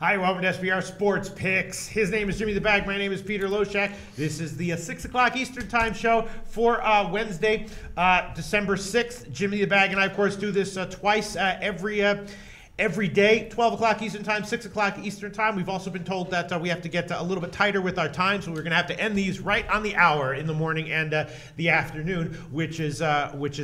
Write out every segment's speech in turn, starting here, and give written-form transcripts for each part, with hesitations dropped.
Hi, welcome to SBR Sports Picks. His name is Jimmy the Bag. My name is Peter Loshak. This is the 6 o'clock Eastern Time show for Wednesday, December 6th. Jimmy the Bag and I, of course, do this twice every day, 12 o'clock Eastern Time, 6 o'clock Eastern Time. We've also been told that we have to get a little bit tighter with our time, so we're going to have to end these right on the hour in the morning and the afternoon, which is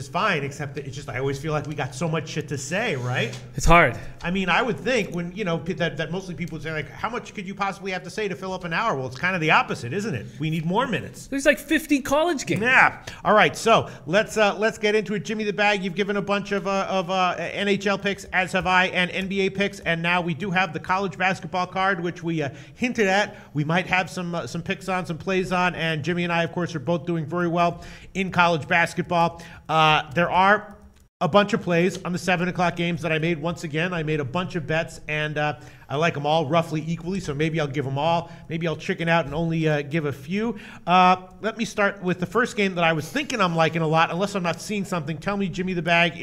fine, except that it's just I always feel like we got so much shit to say, right? It's hard. I mean, I would think when, that mostly people would say, like, how much could you possibly have to say to fill up an hour? Well, it's kind of the opposite, isn't it? We need more minutes. There's like 50 college games. Yeah. All right, so let's get into it. Jimmy the Bag, you've given a bunch of NHL picks, as have I, and NBA picks, and now we do have the college basketball card, which we hinted at. We might have some picks on, some plays on, and Jimmy and I, of course, are both doing very well in college basketball. There are a bunch of plays on the 7 o'clock games that I made. Once again, I made a bunch of bets, and I like them all roughly equally, so maybe I'll give them all. Maybe I'll chicken out and only give a few. Let me start with the first game that I was thinking I'm liking a lot, unless I'm not seeing something. Tell me, Jimmy the Bag,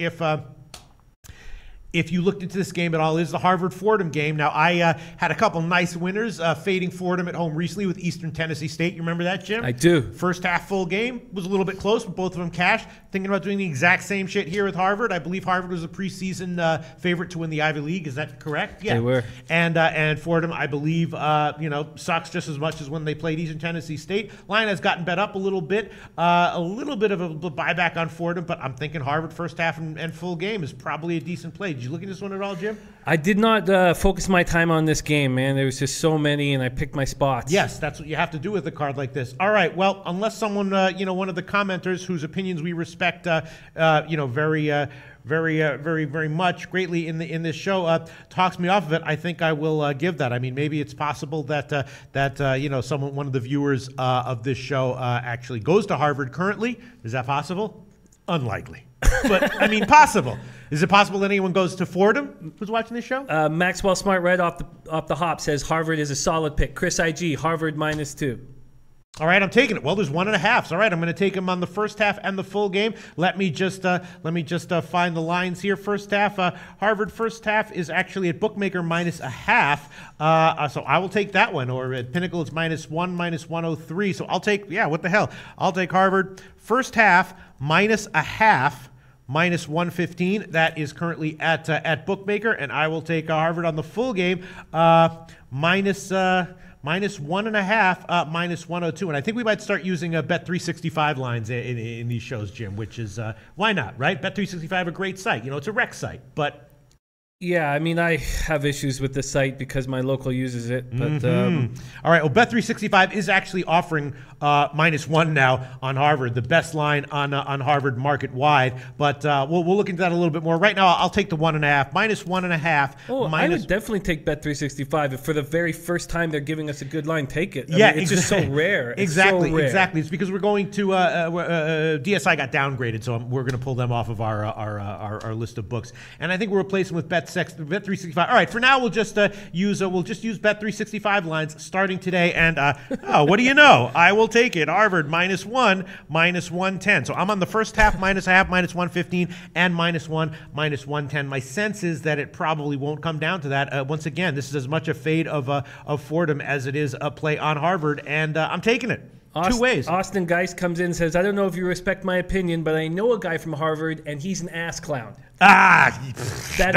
if you looked into this game at all. Is the Harvard-Fordham game. Now, I had a couple nice winners fading Fordham at home recently with Eastern Tennessee State. You remember that, Jim? I do. First half full game. Was a little bit close, but both of them cashed. Thinking about doing the exact same shit here with Harvard. I believe Harvard was a preseason favorite to win the Ivy League. Is that correct? Yeah. They were. And Fordham, I believe, sucks just as much as when they played Eastern Tennessee State. Line has gotten bet up a little bit. A little bit of a buyback on Fordham, but I'm thinking Harvard first half and full game is probably a decent play. Did you look at this one at all, Jim? I did not focus my time on this game, man. There was just so many, and I picked my spots. Yes, that's what you have to do with a card like this. All right, well, unless someone, one of the commenters whose opinions we respect, very much, greatly in this show, talks me off of it, I think I will give that. I mean, maybe it's possible that one of the viewers of this show actually goes to Harvard currently. Is that possible? Unlikely. But, I mean, possible. Is it possible that anyone goes to Fordham who's watching this show? Maxwell Smart Red off the hop says Harvard is a solid pick. Chris IG, Harvard -2. All right, I'm taking it. Well, there's 1.5. All right, I'm going to take him on the first half and the full game. Let me just find the lines here. First half, Harvard first half is actually at bookmaker -0.5. So I will take that one. Or at Pinnacle, it's -1, -103. So I'll take, what the hell? I'll take Harvard first half -0.5. -115. That is currently at bookmaker, and I will take Harvard on the full game -1.5, -102. And I think we might start using Bet365 lines in these shows, Jim, which is, why not, right? Bet365, a great site. It's a rec site, but... Yeah, I mean, I have issues with the site because my local uses it. But all right, well, Bet365 is actually offering -1 now on Harvard, the best line on Harvard market wide. But we'll look into that a little bit more. Right now, I'll take the 1.5, -1.5. Oh, I would definitely take Bet365 if for the very first time they're giving us a good line. Take it. I mean, it's just so rare. Exactly. It's because we're going to DSI got downgraded, so we're going to pull them off of our list of books, and I think we're replacing with Bet365. All right, for now we'll just use Bet365 lines starting today, and what do you know? I will take it. Harvard -1, -110. So I'm on the first half -0.5, -115, and -1, -110. My sense is that it probably won't come down to that. Once again, this is as much a fade of Fordham as it is a play on Harvard, and I'm taking it. Two ways. Austin Geist comes in and says, I don't know if you respect my opinion, but I know a guy from Harvard, and he's an ass clown. That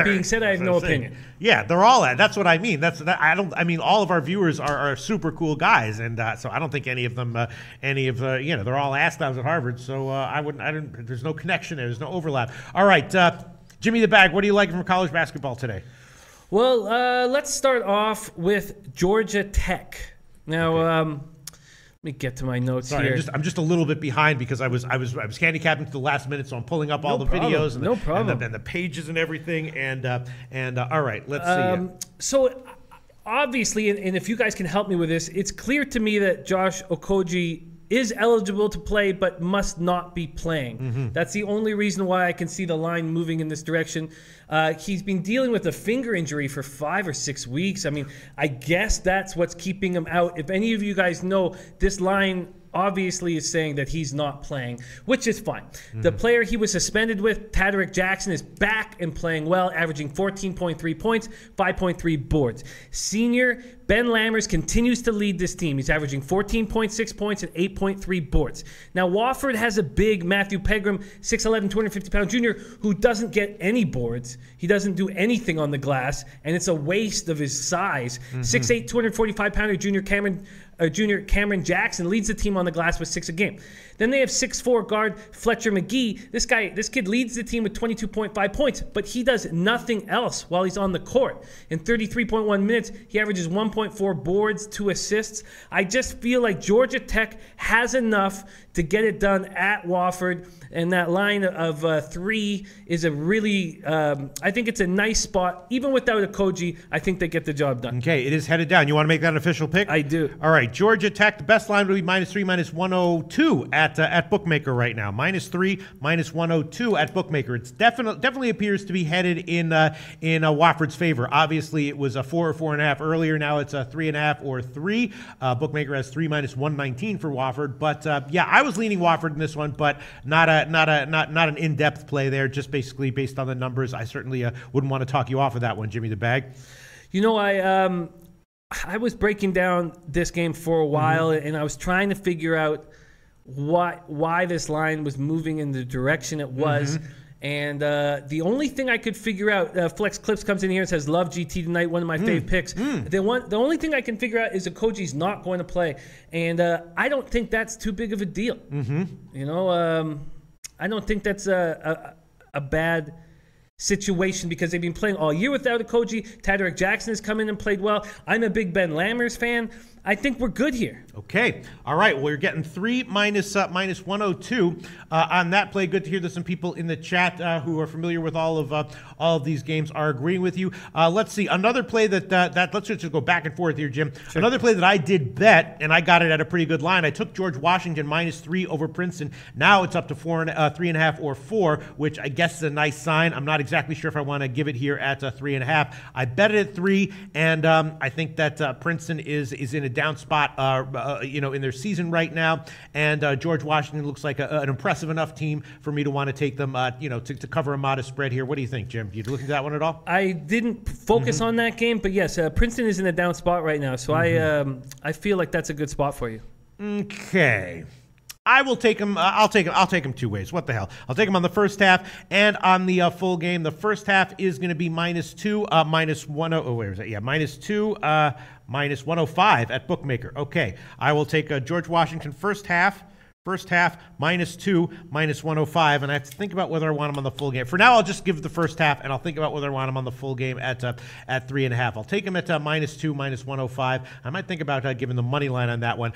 being said, I have no opinion. Yeah, they're all at. That's what I mean. I mean, all of our viewers are super cool guys, and so I don't think any of them, they're all ass clowns at Harvard. So there's no connection there. There's no overlap. All right, Jimmy the Bag, what do you like from college basketball today? Well, let's start off with Georgia Tech. Now. Okay. Let me get to my notes here. I'm just a little bit behind because I was handicapping to the last minute, so I'm pulling up all the videos and the pages and everything. And all right, let's see. So obviously, and if you guys can help me with this, it's clear to me that Josh Okogie is eligible to play but must not be playing. Mm-hmm. That's the only reason why I can see the line moving in this direction. He's been dealing with a finger injury for 5 or 6 weeks. I mean, I guess that's what's keeping him out. If any of you guys know, this line obviously is saying that he's not playing, which is fine. The player he was suspended with, Tadarick Jackson, is back and playing well, averaging 14.3 points, 5.3 boards. Senior Ben Lammers continues to lead this team. He's averaging 14.6 points and 8.3 boards. Now, Wofford has a big Matthew Pegram, 6'11", 250-pound junior, who doesn't get any boards. He doesn't do anything on the glass, and it's a waste of his size. 6'8", 245-pounder junior Cameron Jackson leads the team on the glass with 6 a game. Then they have 6'4" guard Fletcher McGee. This kid leads the team with 22.5 points, but he does nothing else while he's on the court. In 33.1 minutes, he averages 1.4 boards, 2 assists. I just feel like Georgia Tech has enough to get it done at Wofford, and that line of 3 is a really, I think it's a nice spot. Even without Okogie, I think they get the job done. Okay, it is headed down. You want to make that an official pick? I do. All right, Georgia Tech, the best line would be -3, -102 at Bookmaker right now. -3, -102 at Bookmaker. It's definitely appears to be headed in Wofford's favor. Obviously, it was a 4 or 4.5 earlier. Now it's a 3.5 or 3. Bookmaker has 3 -119 for Wofford. But yeah, I was leaning Wofford in this one, but not an in-depth play there. Just basically based on the numbers. I certainly wouldn't want to talk you off of that one, Jimmy the Bag. You know, I was breaking down this game for a while, and I was trying to figure out why this line was moving in the direction it was. And the only thing I could figure out, Flex Clips comes in here and says, love GT tonight, one of my fave picks. The only thing I can figure out is Okogie's not going to play. And I don't think that's too big of a deal. You know, I don't think that's a bad situation because they've been playing all year without Okogie. Tadarick Jackson has come in and played well. I'm a big Ben Lammers fan. I think we're good here. Okay. All right. Well, you're getting 3 -102 on that play. Good to hear that some people in the chat who are familiar with all of these games are agreeing with you. Let's see. Another play that let's just go back and forth here, Jim. Sure. Another play that I did bet, and I got it at a pretty good line. I took George Washington -3 over Princeton. Now it's up to 3.5 or 4, which I guess is a nice sign. I'm not exactly sure if I want to give it here at 3.5. I bet it at 3, and I think that Princeton is in a down spot, in their season right now, and George Washington looks like an impressive enough team for me to want to take them, to cover a modest spread here. What do you think, Jim? You look at that one at all? I didn't focus on that game, but yes, Princeton is in a down spot right now, so I feel like that's a good spot for you. Okay. I will take him. I'll take him 2 ways. What the hell? I'll take him on the first half and on the full game. The first half is going to be -2, -1. Oh, where is that? Yeah, -2, -105 at Bookmaker. Okay, I will take George Washington first half, -2, -105, and I have to think about whether I want him on the full game. For now, I'll just give the first half, and I'll think about whether I want him on the full game at 3.5. I'll take him at -2, -105. I might think about giving the money line on that one.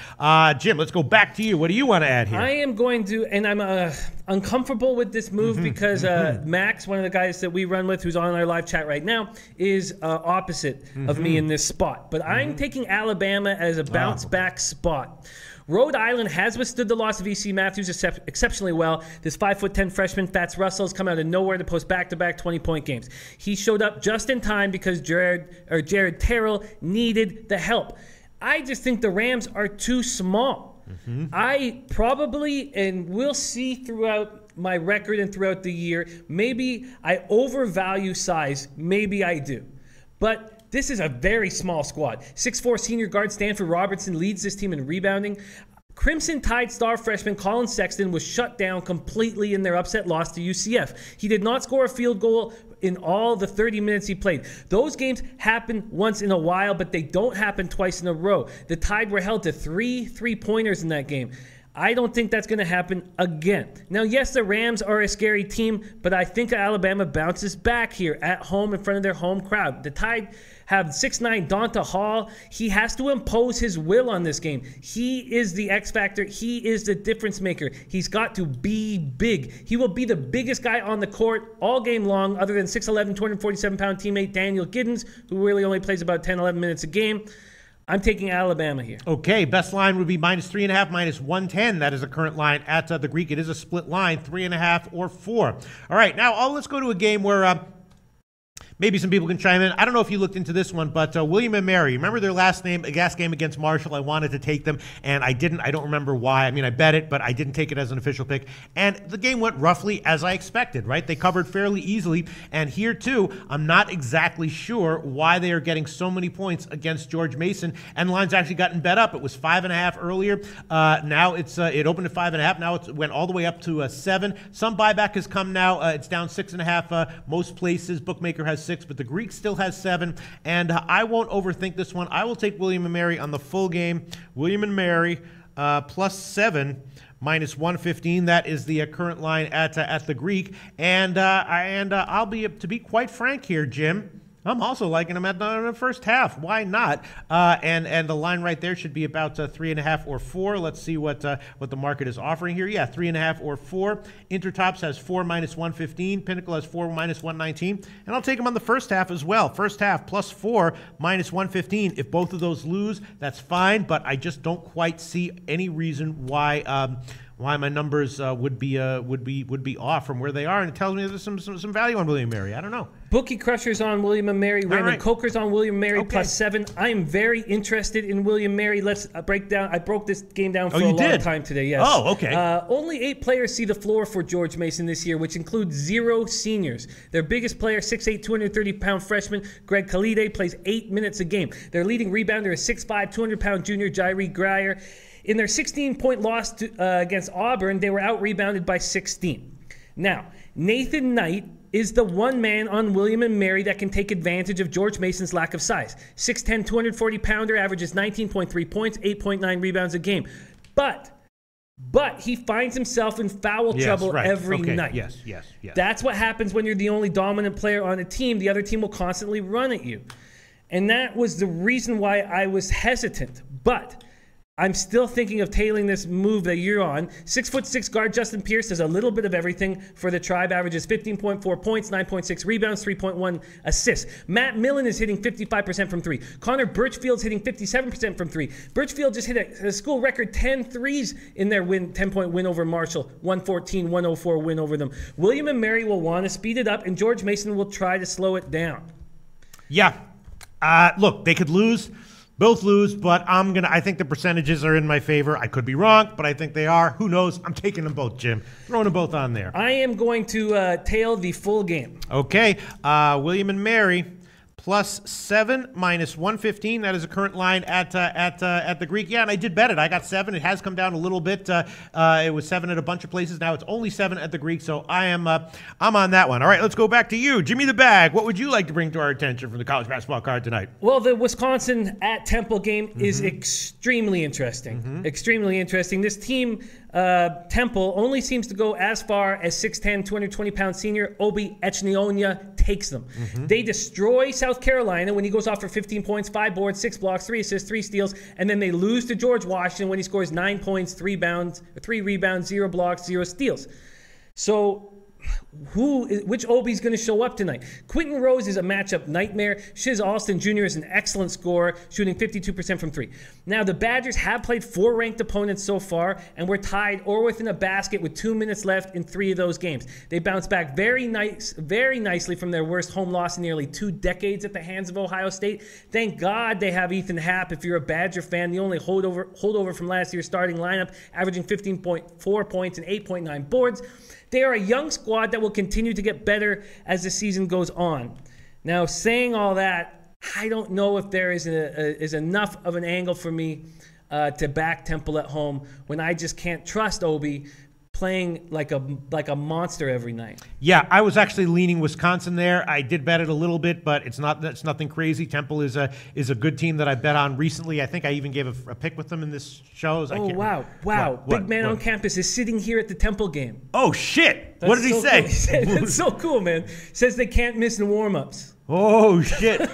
Jim, let's go back to you. What do you want to add here? I am going to, and I'm uncomfortable with this move because Max, one of the guys that we run with, who's on our live chat right now, is opposite of me in this spot. But I'm taking Alabama as a bounce-back spot. Rhode Island has withstood the loss of E.C. Matthews exceptionally well. This 5'10" freshman, Fats Russell, has come out of nowhere to post back-to-back 20-point games. He showed up just in time because Jared Terrell needed the help. I just think the Rams are too small. I probably, and we'll see throughout my record and throughout the year, maybe I overvalue size. Maybe I do. But this is a very small squad. 6'4" senior guard Stanford Robertson leads this team in rebounding. Crimson Tide star freshman Colin Sexton was shut down completely in their upset loss to UCF. He did not score a field goal in all the 30 minutes he played. Those games happen once in a while, but they don't happen twice in a row. The Tide were held to 3 3-pointers in that game. I don't think that's going to happen again. Now, yes, the Rams are a scary team, but I think Alabama bounces back here at home in front of their home crowd. The Tide have 6'9" Donta Hall. He has to impose his will on this game. He is the X factor. He is the difference maker. He's got to be big. He will be the biggest guy on the court all game long, other than 6'11", 247-pound teammate Daniel Giddens, who really only plays about 10, 11 minutes a game. I'm taking Alabama here. Okay, best line would be -3.5, -110. That is the current line at the Greek. It is a split line, 3.5 or 4. All right, now let's go to a game where Maybe some people can chime in. I don't know if you looked into this one, but William and Mary, remember their last game against Marshall? I wanted to take them, and I didn't. I don't remember why. I mean, I bet it, but I didn't take it as an official pick. And the game went roughly as I expected, right? They covered fairly easily. And here, too, I'm not exactly sure why they are getting so many points against George Mason. And the line's actually gotten bet up. It was 5.5 earlier. Now it opened at 5.5. Now it went all the way up to 7. Some buyback has come now. It's down 6.5. Most places, bookmaker has 6, but the Greek still has 7. And I won't overthink this one. I will take William and Mary on the full game. William and Mary plus 7 minus 115. That is the current line at the Greek. And I'll be quite frank here, Jim. I'm also liking them at the first half. Why not? And the line right there should be about 3.5 or 4. Let's see what the market is offering here. Yeah, 3.5 or 4. Intertops has 4 minus 115. Pinnacle has 4 minus 119. And I'll take them on the first half as well. First half plus 4 minus 115. If both of those lose, that's fine. But I just don't quite see any reason why my numbers would be off from where they are, and it tells me there's some value on William and Mary. I don't know. Bookie Crushers on William and Mary. Raymond Coker's on William and Mary plus 7. I am very interested in William and Mary. Let's break down. I broke this game down for a long time today. Yes. Oh, okay. Only 8 players see the floor for George Mason this year, which includes 0 seniors. Their biggest player, 6'8", 230-pound freshman Greg Khalide, plays 8 minutes a game. Their leading rebounder is 6'5", 200-pound junior Jairi Grier. In their 16-point loss against Auburn, they were out-rebounded by 16. Now, Nathan Knight is the one man on William and Mary that can take advantage of George Mason's lack of size. 6'10", 240-pounder, averages 19.3 points, 8.9 rebounds a game. But he finds himself in foul trouble every night. Yes. That's what happens when you're the only dominant player on a team. The other team will constantly run at you. And that was the reason why I was hesitant. But I'm still thinking of tailing this move that you're on. 6'6" guard Justin Pierce does a little bit of everything for the Tribe, averages 15.4 points, 9.6 rebounds, 3.1 assists. Matt Millen is hitting 55% from 3. Connor Birchfield's hitting 57% from 3. Birchfield just hit a school record 10 threes in their 10-point win over Marshall, 114-104 win over them. William and Mary will want to speed it up, and George Mason will try to slow it down. Yeah. Look, they could lose. Both lose, but I think the percentages are in my favor. I could be wrong, but I think they are. Who knows? I'm taking them both, Jim. Throwing them both on there. I am going to tail the full game. Okay. William and Mary plus 7 minus 115. That is a current line at the Greek. Yeah, and I did bet it. I got 7. It has come down a little bit. It was 7 at a bunch of places. Now it's only 7 at the Greek. So I'm on that one. All right, let's go back to you, Jimmy the Bag. What would you like to bring to our attention from the college basketball card tonight? Well, the Wisconsin at Temple game is extremely interesting. Extremely interesting. This team, Temple, only seems to go as far as 6'10", 220-pound senior Obi Echnionia takes them. They destroy South Carolina when he goes off for 15 points, 5 boards, 6 blocks, 3 assists, 3 steals, and then they lose to George Washington when he scores 9 points, 3 rebounds, 0 blocks, 0 steals. So which Obi's going to show up tonight? Quentin Rose is a matchup nightmare. Shiz Alston Jr. is an excellent scorer, shooting 52% from 3. Now, the Badgers have played 4 ranked opponents so far, and we're tied or within a basket with 2 minutes left in 3 of those games. They bounced back very nicely from their worst home loss in nearly 2 decades at the hands of Ohio State. Thank God they have Ethan Happ. If you're a Badger fan, the only holdover from last year's starting lineup, averaging 15.4 points and 8.9 boards. They are a young squad that will continue to get better as the season goes on. Now, saying all that, I don't know if there is enough of an angle for me to back Temple at home when I just can't trust Obi playing like a monster every night. Yeah, I was actually leaning Wisconsin there. I did bet it a little bit, but it's nothing crazy. Temple is a good team that I bet on recently. I think I even gave a pick with them in this show. Wow. Big man on campus is sitting here at the Temple game. Oh, shit. What did he say? Cool. That's so cool, man. Says they can't miss in warm-ups. Oh, shit.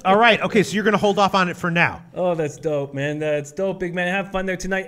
All right. Okay, so you're going to hold off on it for now. Oh, that's dope, man. That's dope, big man. Have fun there tonight.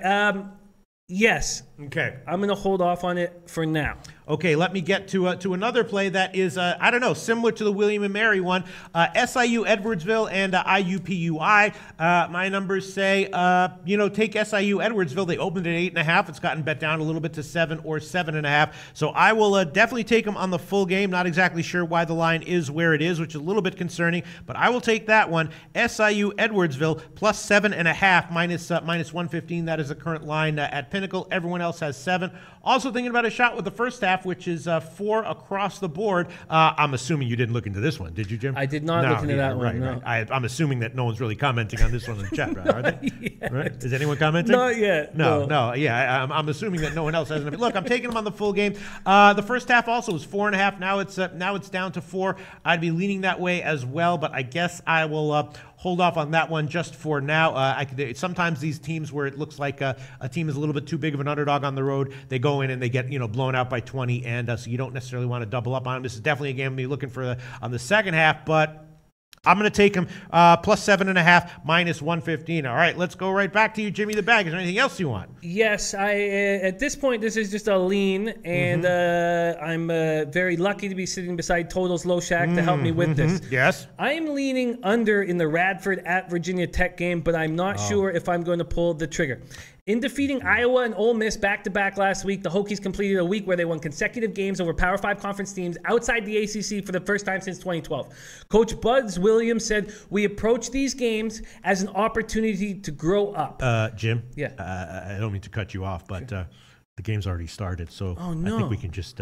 Yes, Okay. I'm going to hold off on it for now. Okay, let me get to another play that is, I don't know, similar to the William and Mary one. SIU Edwardsville and IUPUI. My numbers say, take SIU Edwardsville. They opened at 8.5. It's gotten bet down a little bit to 7 or 7.5. So I will definitely take them on the full game. Not exactly sure why the line is where it is, which is a little bit concerning, but I will take that one. SIU Edwardsville plus 7.5 minus 115. That is the current line at Pinnacle. Everyone else has 7. Also thinking about a shot with the first half, which is 4 across the board. I'm assuming you didn't look into this one, did you, Jim? I did not look into that one. No. Right. I'm assuming that no one's really commenting on this one in the chat, are they? Right? Is anyone commenting? Not yet. No. Yeah, I'm assuming that no one else has. Look, I'm taking them on the full game. The first half also was 4.5. Now it's down to 4. I'd be leaning that way as well, but I guess I will hold off on that one just for now. Sometimes these teams where it looks like a team is a little bit too big of an underdog on the road, they go in and they get blown out by 20, and so you don't necessarily want to double up on them. This is definitely a game I'm looking for on the second half, but I'm going to take them plus 7.5 minus 115. All right, let's go right back to you, Jimmy the Bag. Is there anything else you want? Yes, at this point, this is just a lean, and I'm very lucky to be sitting beside Total's Loshak to help me with this. Yes. I'm leaning under in the Radford at Virginia Tech game, but I'm not sure if I'm going to pull the trigger. In defeating Iowa and Ole Miss back-to-back last week, the Hokies completed a week where they won consecutive games over Power 5 conference teams outside the ACC for the first time since 2012. Coach Buzz Williams said, "We approach these games as an opportunity to grow up." Jim? Yeah. I don't mean to cut you off, but the game's already started, so Oh, no. I think we can just...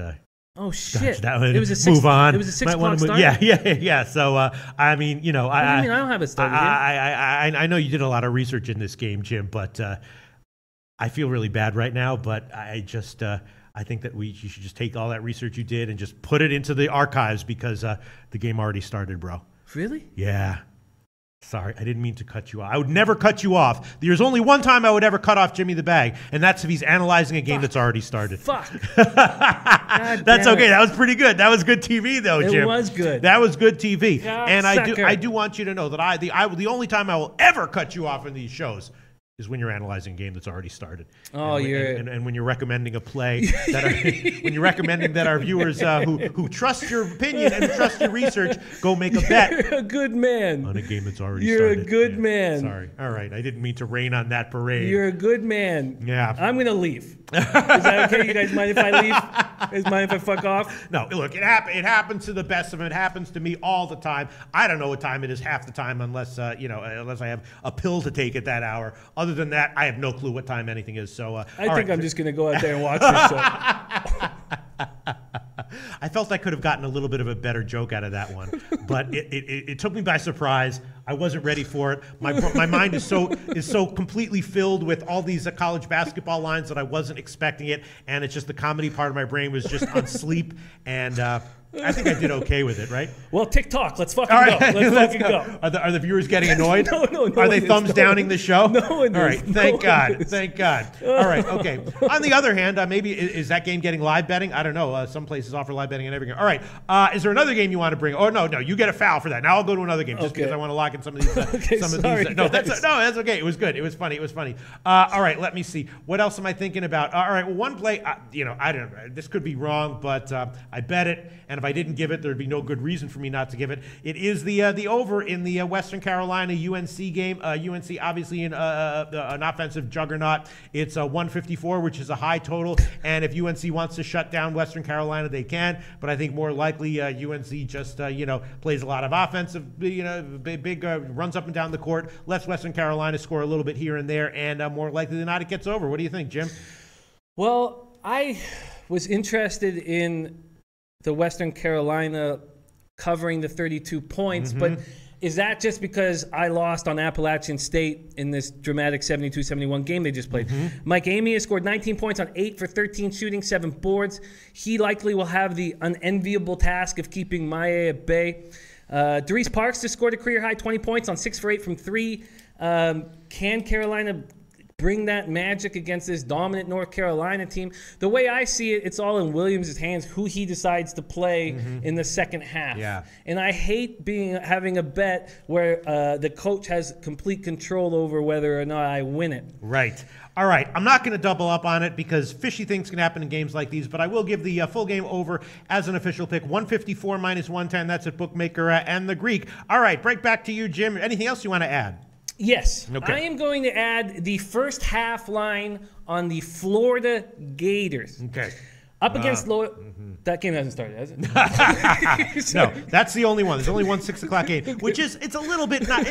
Oh shit! That one. It was a move on. It was a 6 o'clock start. Yeah. So I mean, What do you mean I don't have it started? I know you did a lot of research in this game, Jim, but I feel really bad right now. But I just I think that you should just take all that research you did and just put it into the archives because the game already started, bro. Really? Yeah. Sorry, I didn't mean to cut you off. I would never cut you off. There's only one time I would ever cut off Jimmy the Bag, and that's if he's analyzing a game that's already started. Fuck. That's okay. That was pretty good. That was good TV, though, Jim. It was good. That was good TV. God, and sucker. I do want you to know that the only time I will ever cut you off in these shows is when you're analyzing a game that's already started. Oh, and when you're recommending a play when you're recommending that our viewers who trust your opinion and trust your research go make a bet. You're a good man. On a game that's already You're started. a good man. Sorry. All right. I didn't mean to rain on that parade. You're a good man. Yeah. I'm going to leave. Is that okay? You guys mind if I leave? You guys mind if I fuck off? No, look, it happens to the best of them. It happens to me all the time. I don't know what time it is half the time unless unless I have a pill to take at that hour. Other than that, I have no clue what time anything is. So I think I'm just going to go out there and watch this show. I felt I could have gotten a little bit of a better joke out of that one, but it took me by surprise. I wasn't ready for it. My mind is so completely filled with all these college basketball lines that I wasn't expecting it, and it's just the comedy part of my brain was just on sleep, and I think I did okay with it, right? Well, TikTok, let's fucking go. Let's fucking go. Are the viewers getting annoyed? No. Are they thumbs downing the show? No one is. All right, thank God. All right, okay. On the other hand, maybe is that game getting live betting? I don't know. Some places offer live betting and every game. All right, is there another game you want to bring? Oh no, you get a foul for that. Now I'll go to another game just because I want to lock in some of these. No, that's okay. It was good. It was funny. All right, let me see. What else am I thinking about? All right, well, one play. I don't know. This could be wrong, but I bet it. And if I didn't give it, there'd be no good reason for me not to give it. It is the over in the Western Carolina UNC game. UNC obviously an offensive juggernaut. It's 154, which is a high total. And if UNC wants to shut down Western Carolina, they can. But I think more likely UNC just plays a lot of offensive, big runs up and down the court, lets Western Carolina score a little bit here and there, and more likely than not, it gets over. What do you think, Jim? Well, I was interested in the Western Carolina covering the 32 points, but is that just because I lost on Appalachian State in this dramatic 72-71 game they just played? Mike Amy has scored 19 points on 8 for 13 shooting, 7 boards. He likely will have the unenviable task of keeping Maia at bay. Darius Parks just scored a career-high 20 points on 6 for 8 from 3. Can Carolina bring that magic against this dominant North Carolina team. The way I see it, it's all in Williams' hands who he decides to play in the second half. Yeah. And I hate having a bet where the coach has complete control over whether or not I win it. Right. All right, I'm not going to double up on it because fishy things can happen in games like these, but I will give the full game over as an official pick. 154 minus 110, that's at Bookmaker and the Greek. All right, break back to you, Jim. Anything else you want to add? Yes. Okay. I am going to add the first half line on the Florida Gators. Okay. Up against That game hasn't started, has it? No, that's the only one. There's only one 6 o'clock game, which is, it's a little bit, that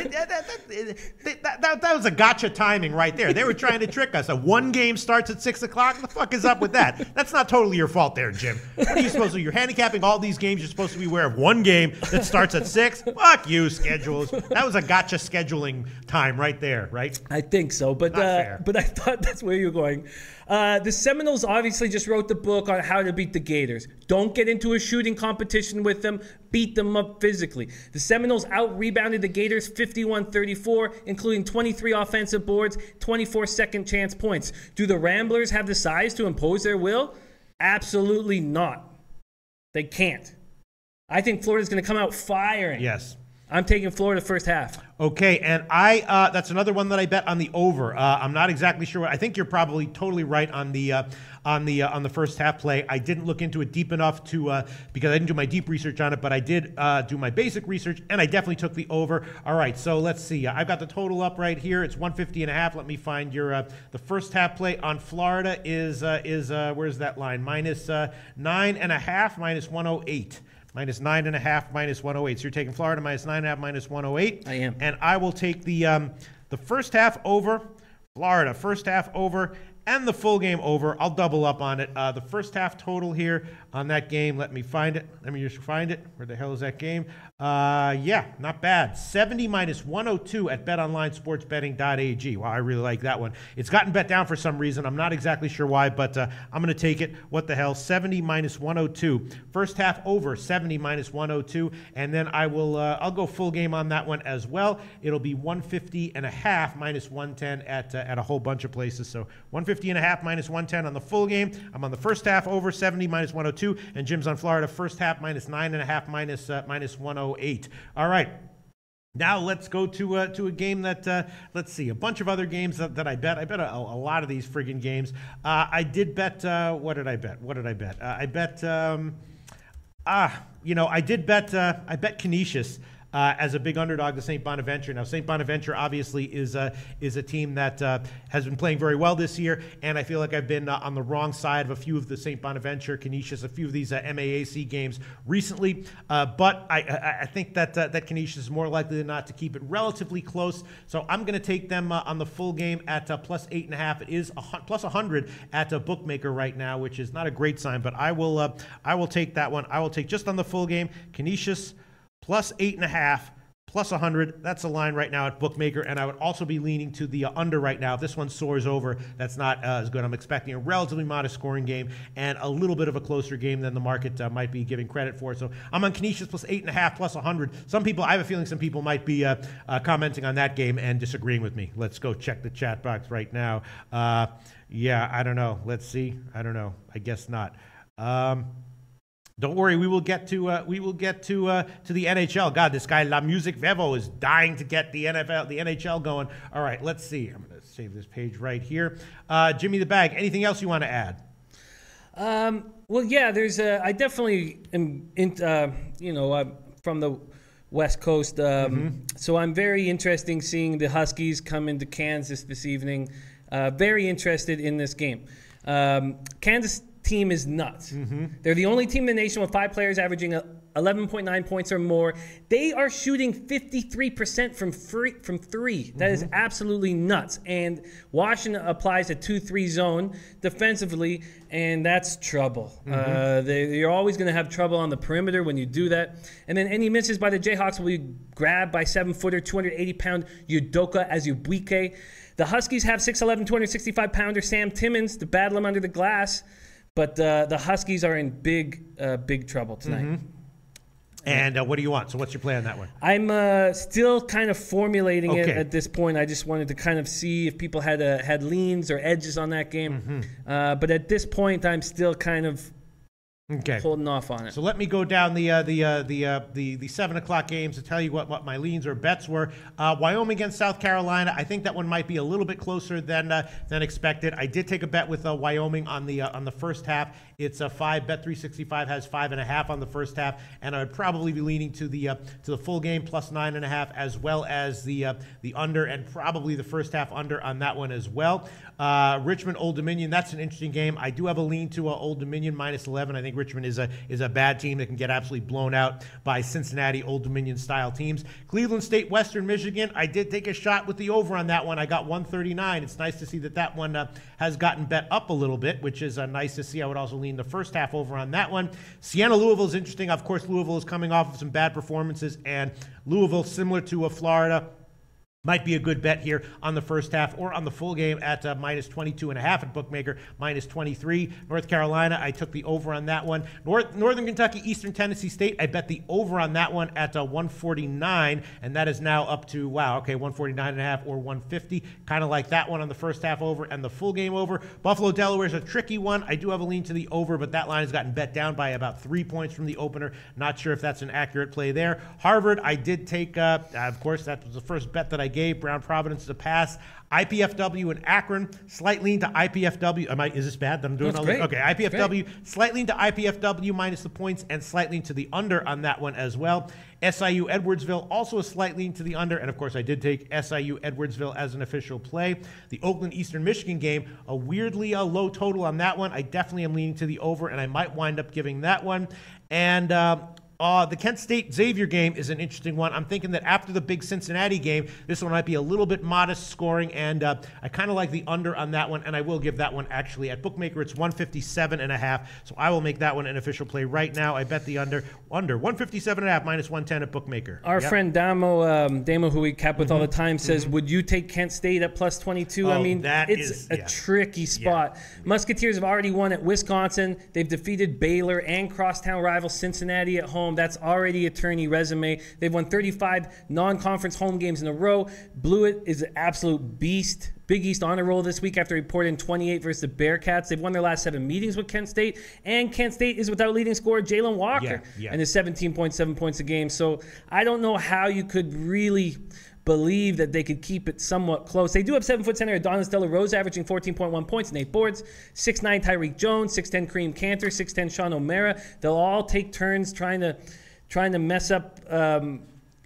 was a gotcha timing right there. They were trying to trick us. One game starts at 6 o'clock? What the fuck is up with that? That's not totally your fault there, Jim. What are you supposed to do? You're handicapping all these games. You're supposed to be aware of one game that starts at 6? Fuck you, schedules. That was a gotcha scheduling time right there, right? I think so, but I thought that's where you're going. The Seminoles obviously just wrote the book on how to beat the Gators. Don't get into a shooting competition with them. Beat them up physically. The Seminoles out-rebounded the Gators 51-34, including 23 offensive boards, 24 second-chance points. Do the Ramblers have the size to impose their will? Absolutely not. They can't. I think Florida's going to come out firing. Yes. I'm taking Florida first half. Okay, and that's another one that I bet on the over. I'm not exactly sure. I think you're probably totally right on the first half play. I didn't look into it deep enough to because I didn't do my deep research on it, but I did do my basic research, and I definitely took the over. All right, so let's see. I've got the total up right here. It's 150.5. Let me find your the first half play on Florida is where's that line? Minus 9.5, minus 108. Minus 9.5, minus 108. So you're taking Florida minus 9.5, minus 108. I am. And I will take the first half over, Florida first half over, and the full game over. I'll double up on it. The first half total here on that game, let me find it. Let me just find it. Where the hell is that game? Yeah, not bad. 70 minus 102 at betonlinesportsbetting.ag. Wow, I really like that one. It's gotten bet down for some reason. I'm not exactly sure why, but I'm going to take it. What the hell? 70 minus 102. First half over, 70 minus 102. And then I'll go full game on that one as well. It'll be 150.5 minus 110 at a whole bunch of places. So 150.5 minus 110 on the full game. I'm on the first half over, 70 minus 102. And Jim's on Florida first half minus 9.5 minus 108. All right. Now let's go to a game that, let's see, a bunch of other games that I bet. I bet a lot of these friggin' games. I did bet, what did I bet? I bet Canisius as a big underdog to St. Bonaventure. Now, St. Bonaventure obviously is a team that has been playing very well this year, and I feel like I've been on the wrong side of a few of the St. Bonaventure, Canisius, a few of these MAAC games recently. But I think that Canisius is more likely than not to keep it relatively close. So I'm going to take them on the full game at plus 8.5. It is plus 100 at a bookmaker right now, which is not a great sign. But I will take that one. I will take just on the full game Canisius plus 8.5, plus 100. That's a line right now at bookmaker, and I would also be leaning to the under right now. If this one soars over, that's not as good. I'm expecting a relatively modest scoring game and a little bit of a closer game than the market might be giving credit for. So I'm on Canisius plus 8.5, plus 100. I have a feeling some people might be commenting on that game and disagreeing with me. Let's go check the chat box right now. Yeah, I don't know. Let's see. I don't know. I guess not. Don't worry, we will get to the NHL. God, this guy La Music Vevo is dying to get the NHL going. All right, let's see. I'm going to save this page right here. Jimmy the Bag. Anything else you want to add? Well, yeah. I definitely am from the West Coast, so I'm very interested in seeing the Huskies come into Kansas this evening. Very interested in this game. Kansas team is nuts. They're the only team in the nation with 5 players averaging 11.9 points or more. They are shooting 53% from three. That is absolutely nuts. And Washington applies a 2-3 zone defensively, and that's trouble. You're always going to have trouble on the perimeter when you do that. And then any misses by the Jayhawks will be grabbed by 7-footer, 280-pound Udoka Azubuike. The Huskies have 6'11", 265-pounder Sam Timmons to battle him under the glass. But the Huskies are in big trouble tonight. And what do you want? So what's your play on that one? I'm still kind of formulating it at this point. I just wanted to kind of see if people had leans or edges on that game. But at this point, I'm still kind of holding off on it. So let me go down the 7:00 games to tell you what my leans or bets were. Wyoming against South Carolina. I think that one might be a little bit closer than expected. I did take a bet with Wyoming on the first half. It's a 5. Bet365 has 5.5 on the first half, and I would probably be leaning to the full game plus 9.5, as well as the under, and probably the first half under on that one as well. Richmond Old Dominion. That's an interesting game. I do have a lean to Old Dominion minus 11. I think Richmond is a bad team that can get absolutely blown out by Cincinnati Old Dominion style teams. Cleveland State Western Michigan. I did take a shot with the over on that one. I got 139. It's nice to see that one has gotten bet up a little bit, which is nice to see. I would also lean the first half over on that one. Siena Louisville is interesting. Of course, Louisville is coming off of some bad performances, and Louisville, similar to Florida, might be a good bet here on the first half or on the full game at minus 22.5 at Bookmaker, minus 23. North Carolina, I took the over on that one. Northern Kentucky, Eastern Tennessee State, I bet the over on that one at 149, and that is now up to, 149.5 or 150. Kind of like that one on the first half over and the full game over. Buffalo, Delaware is a tricky one. I do have a lean to the over, but that line has gotten bet down by about 3 points from the opener. Not sure if that's an accurate play there. Harvard, I did take, of course, that was the first bet that I gave. Brown Providence to pass. IPFW and Akron, slight lean to IPFW. Is this bad that I'm doing all this? Okay, IPFW, slight lean to IPFW minus the points, and slight lean to the under on that one as well. SIU Edwardsville, also a slight lean to the under, and of course I did take SIU Edwardsville as an official play. The Oakland Eastern Michigan game, a weirdly low total on that one. I definitely am leaning to the over, and I might wind up giving that one. And the Kent State Xavier game is an interesting one. I'm thinking that after the big Cincinnati game, this one might be a little bit modest scoring, and I kind of like the under on that one, and I will give that one actually at Bookmaker. It's 157.5, so I will make that one an official play right now. I bet the under 157.5 minus 110 at Bookmaker. Our friend Damo, who we cap with all the time, says, would you take Kent State at plus 22? I mean, it's a tricky spot. Yeah. Musketeers have already won at Wisconsin. They've defeated Baylor and crosstown rival Cincinnati at home. That's already a tourney resume. They've won 35 non-conference home games in a row. Blewett is an absolute beast. Big East on a roll this week after reporting 28 versus the Bearcats. They've won their last 7 meetings with Kent State, and Kent State is without leading scorer Jalen Walker and is 17.7 points a game. So I don't know how you could really believe that they could keep it somewhat close. They do have 7-foot center Adonis De La Rose averaging 14.1 points and 8 boards, 6'9" Tyreek Jones, 6'10" Kareem Cantor, 6'10" Sean O'Mara. They'll all take turns trying to mess up,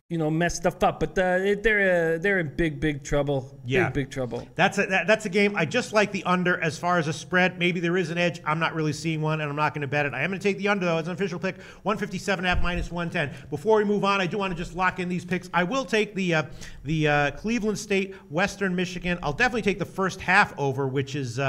mess stuff up. But they're in big trouble. Big trouble. That's a game. I just like the under as far as a spread. Maybe there is an edge. I'm not really seeing one, and I'm not going to bet it. I am going to take the under, though, as an official pick, 157.5 minus 110. Before we move on, I do want to just lock in these picks. I will take the Cleveland State, Western Michigan. I'll definitely take the first half over, which is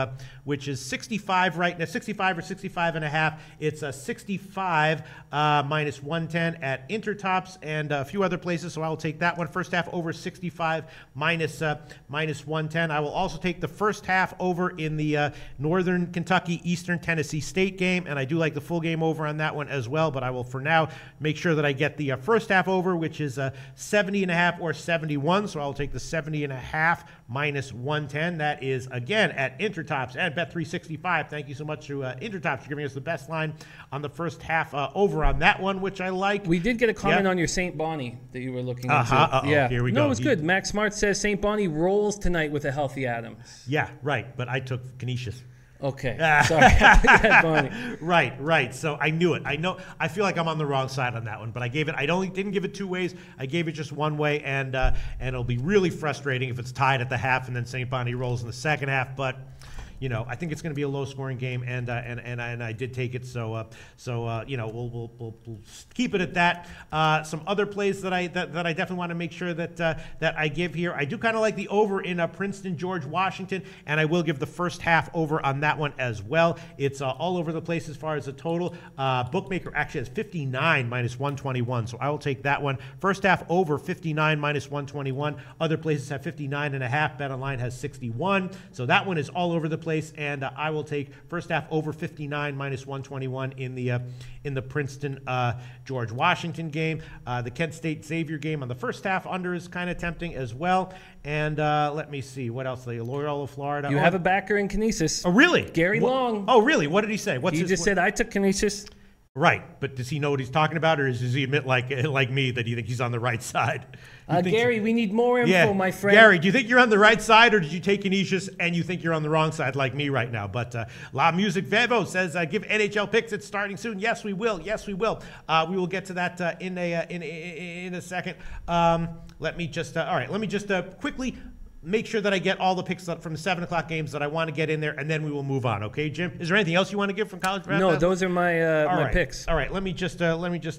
65 right now, 65 or 65.5. It's a 65 minus 110 at Intertops and a few other places, so I will take that one. First half over 65 minus 110. I will also take the first half over in the Northern Kentucky Eastern Tennessee State game, and I do like the full game over on that one as well, but I will for now make sure that I get the first half over, which is 70.5 or 71, so I'll take the 70.5 minus 110. That is, again, at Intertops and Bet365. Thank you so much to Intertops for giving us the best line on the first half over on that one, which I like. We did get a comment on your St. Bonnie that you were looking into. Yeah. Here we go. No, it's good. Max Smart says St. Bonnie rolls tonight with a healthy Adams. Yeah, right. But I took Canisius. Okay. Sorry. Right. So I knew it. I feel like I'm on the wrong side on that one, but I gave it. Didn't give it 2 ways. I gave it just 1 way, and it'll be really frustrating if it's tied at the half and then St. Bonnie rolls in the second half. But I think it's going to be a low-scoring game, and I did take it. So we'll keep it at that. Some other plays that I definitely want to make sure that I give here. I do kind of like the over in Princeton, George Washington, and I will give the first half over on that one as well. It's all over the place as far as the total. Bookmaker actually has 59 minus 121, so I will take that one. First half over 59 minus 121. Other places have 59.5. BetOnline has 61, so that one is all over the place. place, and I will take first half over 59 minus 121 in the Princeton George Washington game. The Kent State Xavier game on the first half under is kind of tempting as well. And let me see what else. Loyola, Florida. You have a backer in Canisius. Oh, really? Gary Long. Oh, really? What did he say? He just said, I took Canisius. Right, but does he know what he's talking about, or does he admit, like me, that you think he's on the right side? Gary, we need more info, my friend. Gary, do you think you're on the right side, or did you take Canisius and you think you're on the wrong side, like me right now? But La Music Vevo says, give NHL picks. It's starting soon. Yes, we will. Yes, we will. We will get to that in a second. Let me just quickly make sure that I get all the picks from the 7 o'clock games that I want to get in there, and then we will move on. Okay, Jim? Is there anything else you want to give from college basketball? No, those are my picks. All right, let me just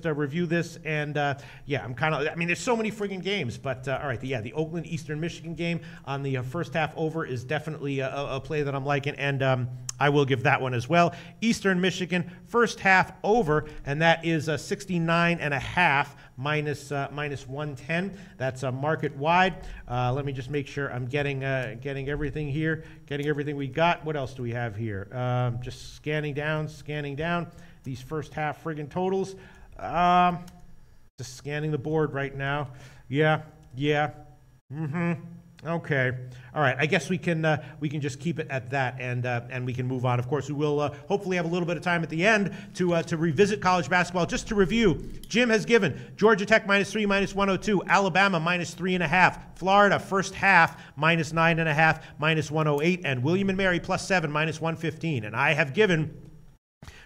review this, and I'm kind of. I mean, there's so many friggin' games, but all right, the Oakland Eastern Michigan game on the first half over is definitely a play that I'm liking, and I will give that one as well. Eastern Michigan first half over, and that is 69.5 minus 110. That's market wide. Let me just make sure I'm getting everything here, getting everything we got. What else do we have here? Just scanning down these first half friggin' totals. Just scanning the board right now. Yeah. Okay. All right. I guess we can just keep it at that, and we can move on. Of course, we will hopefully have a little bit of time at the end to revisit college basketball. Just to review, Jim has given Georgia Tech -3, -102, Alabama -3.5, Florida first half -9.5, -108, and William and Mary +7, -115. And I have given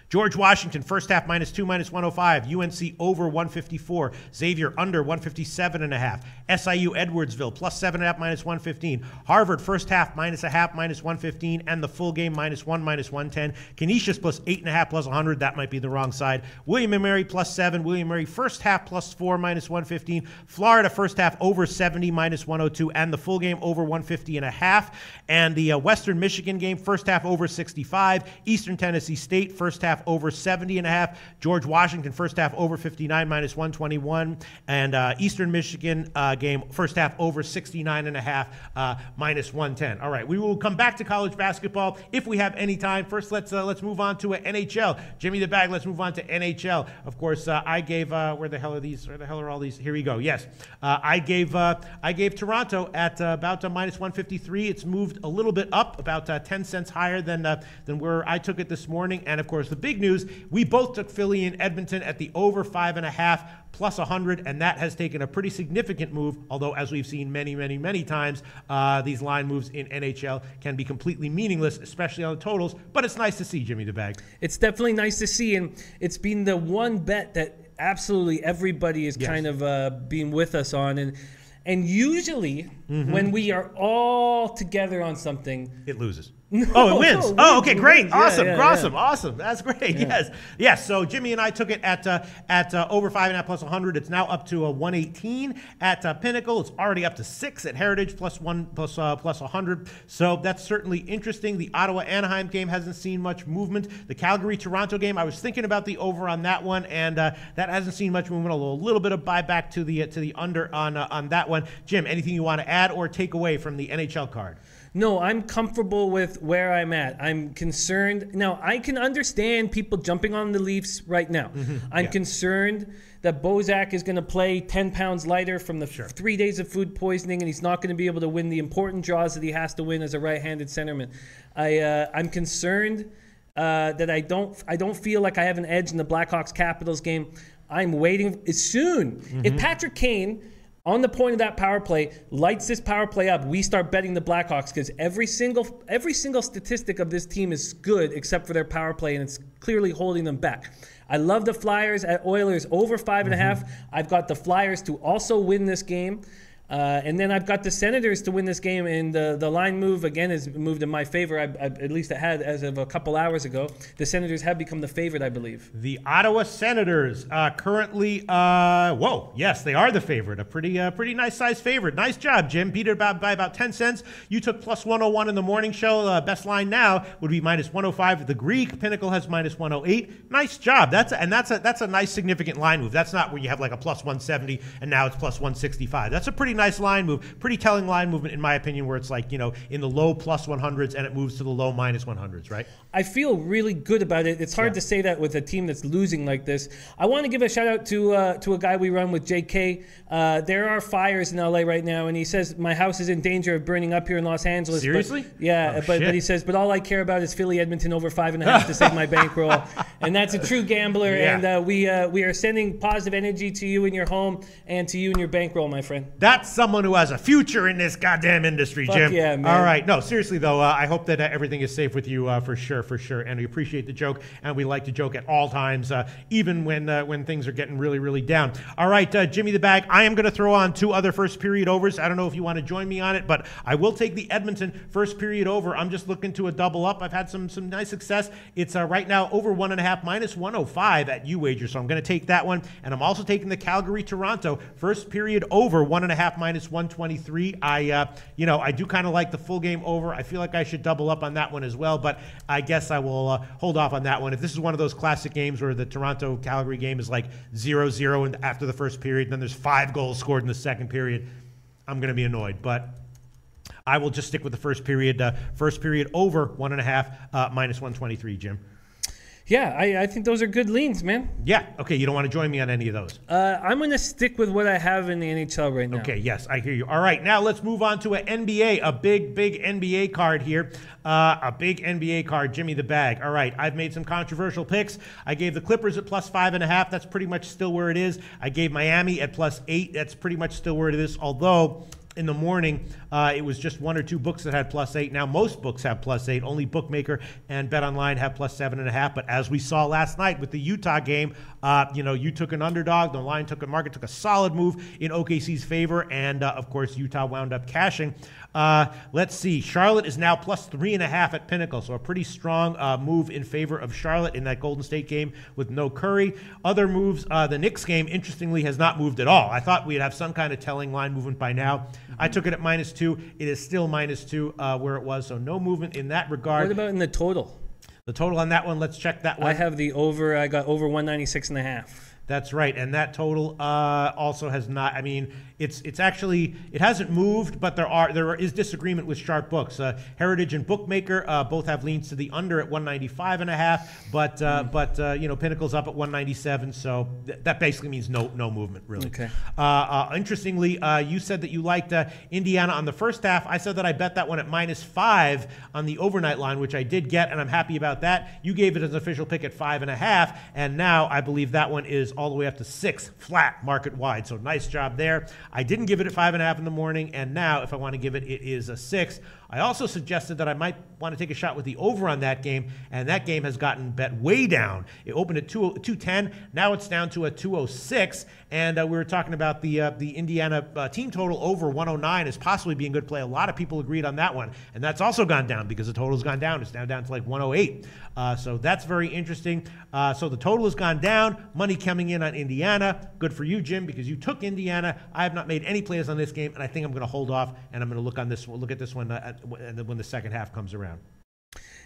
George Washington, first half -2, -105. UNC over 154. Xavier under 157.5. SIU Edwardsville +7.5, -115. Harvard, first half -0.5, -115. And the full game -1, -110. Canisius +8.5, +100. That might be the wrong side. William and Mary +7. William and Mary first half +4, -115. Florida, first half over 70, -102. And the full game over 150.5. And the Western Michigan game, first half over 65. Eastern Tennessee State, first half over 70.5. George Washington, first half over 59, -121. And Eastern Michigan game, first half over 69.5, -110. All right, we will come back to college basketball if we have any time. First, let's move on to NHL. Jimmy the Bag, let's move on to NHL. Of course, I gave, where the hell are these? Where the hell are all these? Here we go. Yes, I gave Toronto at about -153. It's moved a little bit up, about 10 cents higher than where I took it this morning. And of course, the big news, we both took Philly and Edmonton at the over 5.5 +100, and that has taken a pretty significant move, although as we've seen many times, these line moves in NHL can be completely meaningless, especially on the totals, but it's nice to see, Jimmy the Bag. It's definitely nice to see, and it's been the one bet that absolutely everybody is kind of being with us on, and usually when we are all together on something, it loses. No, it wins. No, okay, great. Wins. Awesome. Yeah. Awesome. That's great. Yeah. Yes. So Jimmy and I took it at over 5.5 +100. It's now up to 118 at Pinnacle. It's already up to 6 at Heritage +1 +100. So that's certainly interesting. The Ottawa-Anaheim game hasn't seen much movement. The Calgary-Toronto game, I was thinking about the over on that one, and that hasn't seen much movement. A little bit of buyback to the under on that one. Jim, anything you want to add or take away from the NHL card? No, I'm comfortable with where I'm at. I'm concerned. Now, I can understand people jumping on the Leafs right now. I'm concerned that Bozak is going to play 10 pounds lighter from the 3 days of food poisoning, and he's not going to be able to win the important draws that he has to win as a right-handed centerman. I'm concerned that I don't feel like I have an edge in the Blackhawks-Capitals game. I'm waiting soon. If Patrick Kane, on the point of that power play, lights this power play up, we start betting the Blackhawks, because every single statistic of this team is good except for their power play, and it's clearly holding them back. I love the Flyers at Oilers over 5.5. I've got the Flyers to also win this game. And then I've got the Senators to win this game, and the line move, again, is moved in my favor. At least it had as of a couple hours ago. The Senators have become the favorite, I believe. The Ottawa Senators currently, yes, they are the favorite. A pretty nice-sized favorite. Nice job, Jim. Beat it by about 10 cents. You took +101 in the morning show. Best line now would be -105. The Greek Pinnacle has -108. Nice job. That's a nice significant line move. That's not where you have like a +170 and now it's +165. That's a pretty nice line move, pretty telling line movement in my opinion, where it's like, in the low plus 100s and it moves to the low minus 100s, right? I feel really good about it. It's hard to say that with a team that's losing like this. I want to give a shout out to a guy we run with, JK. There are fires in LA right now, and he says my house is in danger of burning up here in Los Angeles. Seriously? But he says, but all I care about is Philly Edmonton over 5.5 to save my bankroll. And that's a true gambler. Yeah. And we are sending positive energy to you in your home and to you and your bankroll, my friend. That's someone who has a future in this goddamn industry, Jim. Yeah, man. All right. No, seriously though, I hope that everything is safe with you for sure. And we appreciate the joke, and we like to joke at all times, even when things are getting really, really down. All right, Jimmy the Bag, I am going to throw on 2 other first period overs. I don't know if you want to join me on it, but I will take the Edmonton first period over. I'm just looking to a double up. I've had some nice success. It's right now over 1.5 minus 105 at UWager, so I'm going to take that one. And I'm also taking the Calgary-Toronto first period over 1.5 minus 123. I do kind of like the full game over. I feel like I should double up on that one as well, but I guess I will hold off on that one. If this is one of those classic games where the Toronto-Calgary game is like 0-0 after the first period, and then there's 5 goals scored in the second period, I'm going to be annoyed. But I will just stick with the first period over 1.5 minus 123, Jim. Yeah, I think those are good leans, man. Yeah. Okay, you don't want to join me on any of those? I'm going to stick with what I have in the NHL right now. Okay, yes, I hear you. All right, now let's move on to an NBA, a big NBA card here. A big NBA card, Jimmy the Bag. All right, I've made some controversial picks. I gave the Clippers at plus 5.5. That's pretty much still where it is. I gave Miami at plus 8. That's pretty much still where it is, although in the morning, it was just 1 or 2 books that had plus 8. Now most books have plus 8. Only Bookmaker and BetOnline have plus 7.5. But as we saw last night with the Utah game, you took an underdog. The line took a solid move in OKC's favor, and of course Utah wound up cashing. Let's see. Charlotte is now plus 3.5 at Pinnacle, so a pretty strong move in favor of Charlotte in that Golden State game with no Curry. Other moves, the Knicks game, interestingly, has not moved at all. I thought we'd have some kind of telling line movement by now. I took it at -2. It is still -2 where it was, so no movement in that regard. What about in the total? The total on that one, let's check that one. I have the over. I got over 196.5. That's right, and that total also has not. I mean, it's actually, it hasn't moved, but there is disagreement with sharp books. Heritage and Bookmaker both have leans to the under at 195.5, but Pinnacle's up at 197, so that basically means no movement really. Okay. Interestingly, you said that you liked Indiana on the first half. I said that I bet that one at -5 on the overnight line, which I did get, and I'm happy about that. You gave it as an official pick at 5.5, and now I believe that one is all the way up to 6 flat market wide. So nice job there. I didn't give it at 5.5 in the morning, and now if I want to give it, it is a 6. I also suggested that I might want to take a shot with the over on that game, and that game has gotten bet way down. It opened at 210. Now it's down to a 206, and we were talking about the Indiana team total over 109 as possibly being good play. A lot of people agreed on that one, and that's also gone down because the total's gone down. It's now down to like 108. So that's very interesting. So the total has gone down. Money coming in on Indiana. Good for you, Jim, because you took Indiana. I have not made any plays on this game, and I think I'm going to hold off, and I'm going to look at this one when the second half comes around.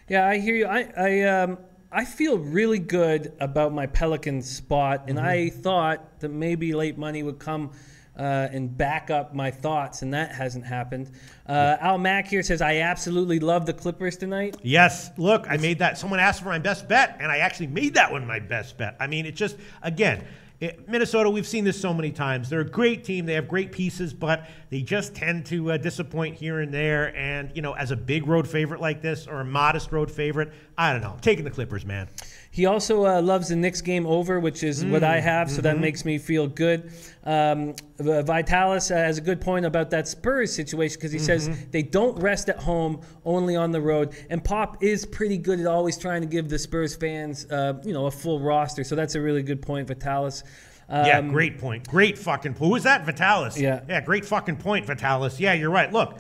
Yeah, I hear you. I feel really good about my Pelicans spot, and I thought that maybe late money would come and back up my thoughts, and that hasn't happened. Al Mack here says, I absolutely love the Clippers tonight. Yes, look, I made that. Someone asked for my best bet, and I actually made that one my best bet. I mean, it's just, again, Minnesota, we've seen this so many times. They're a great team. They have great pieces, but they just tend to disappoint here and there. And, as a big road favorite like this or a modest road favorite, I don't know. I'm taking the Clippers, man. He also loves the Knicks game over, which is what I have, so that makes me feel good. Vitalis has a good point about that Spurs situation because he says they don't rest at home, only on the road. And Pop is pretty good at always trying to give the Spurs fans, a full roster. So that's a really good point, Vitalis. Yeah, great point. Great fucking point. Who was that? Vitalis. Yeah, great fucking point, Vitalis. Yeah, you're right. Look.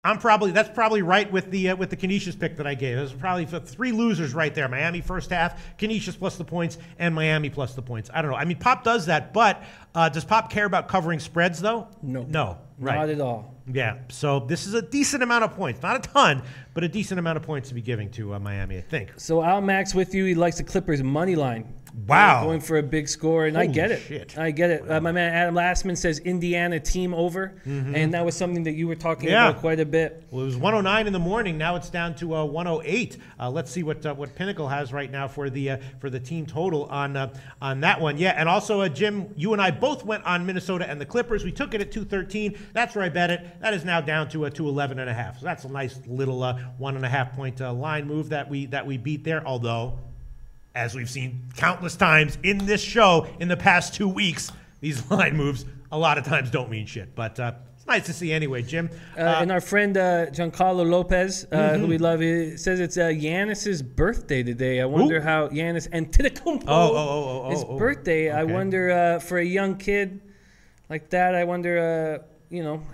That's probably right with the Canisius pick that I gave. There's probably 3 losers right there. Miami first half, Canisius plus the points, and Miami plus the points. I don't know. I mean, Pop does that, but does Pop care about covering spreads though? No, right. Not at all. Yeah. So this is a decent amount of points, not a ton, but a decent amount of points to be giving to Miami, I think. So Al Max with you. He likes the Clippers money line. Wow. Going for a big score, and I get it. Shit. I get it. Wow. My man Adam Lastman says Indiana team over, and that was something that you were talking about quite a bit. Well, it was 109 in the morning. Now it's down to 108. Let's see what Pinnacle has right now for the team total on that one. Yeah, and also Jim, you and I both went on Minnesota and the Clippers. We took it at 213. That's where I bet it. That is now down to 211.5. So that's a nice little 1.5 point line move that we beat there. Although, as we've seen countless times in this show in the past 2 weeks, these line moves a lot of times don't mean shit. But it's nice to see anyway, Jim. And our friend Giancarlo Lopez, who we love, he says it's Giannis's birthday today. I wonder how Giannis Antetokounmpo his birthday. Okay. I wonder for a young kid like that, I wonder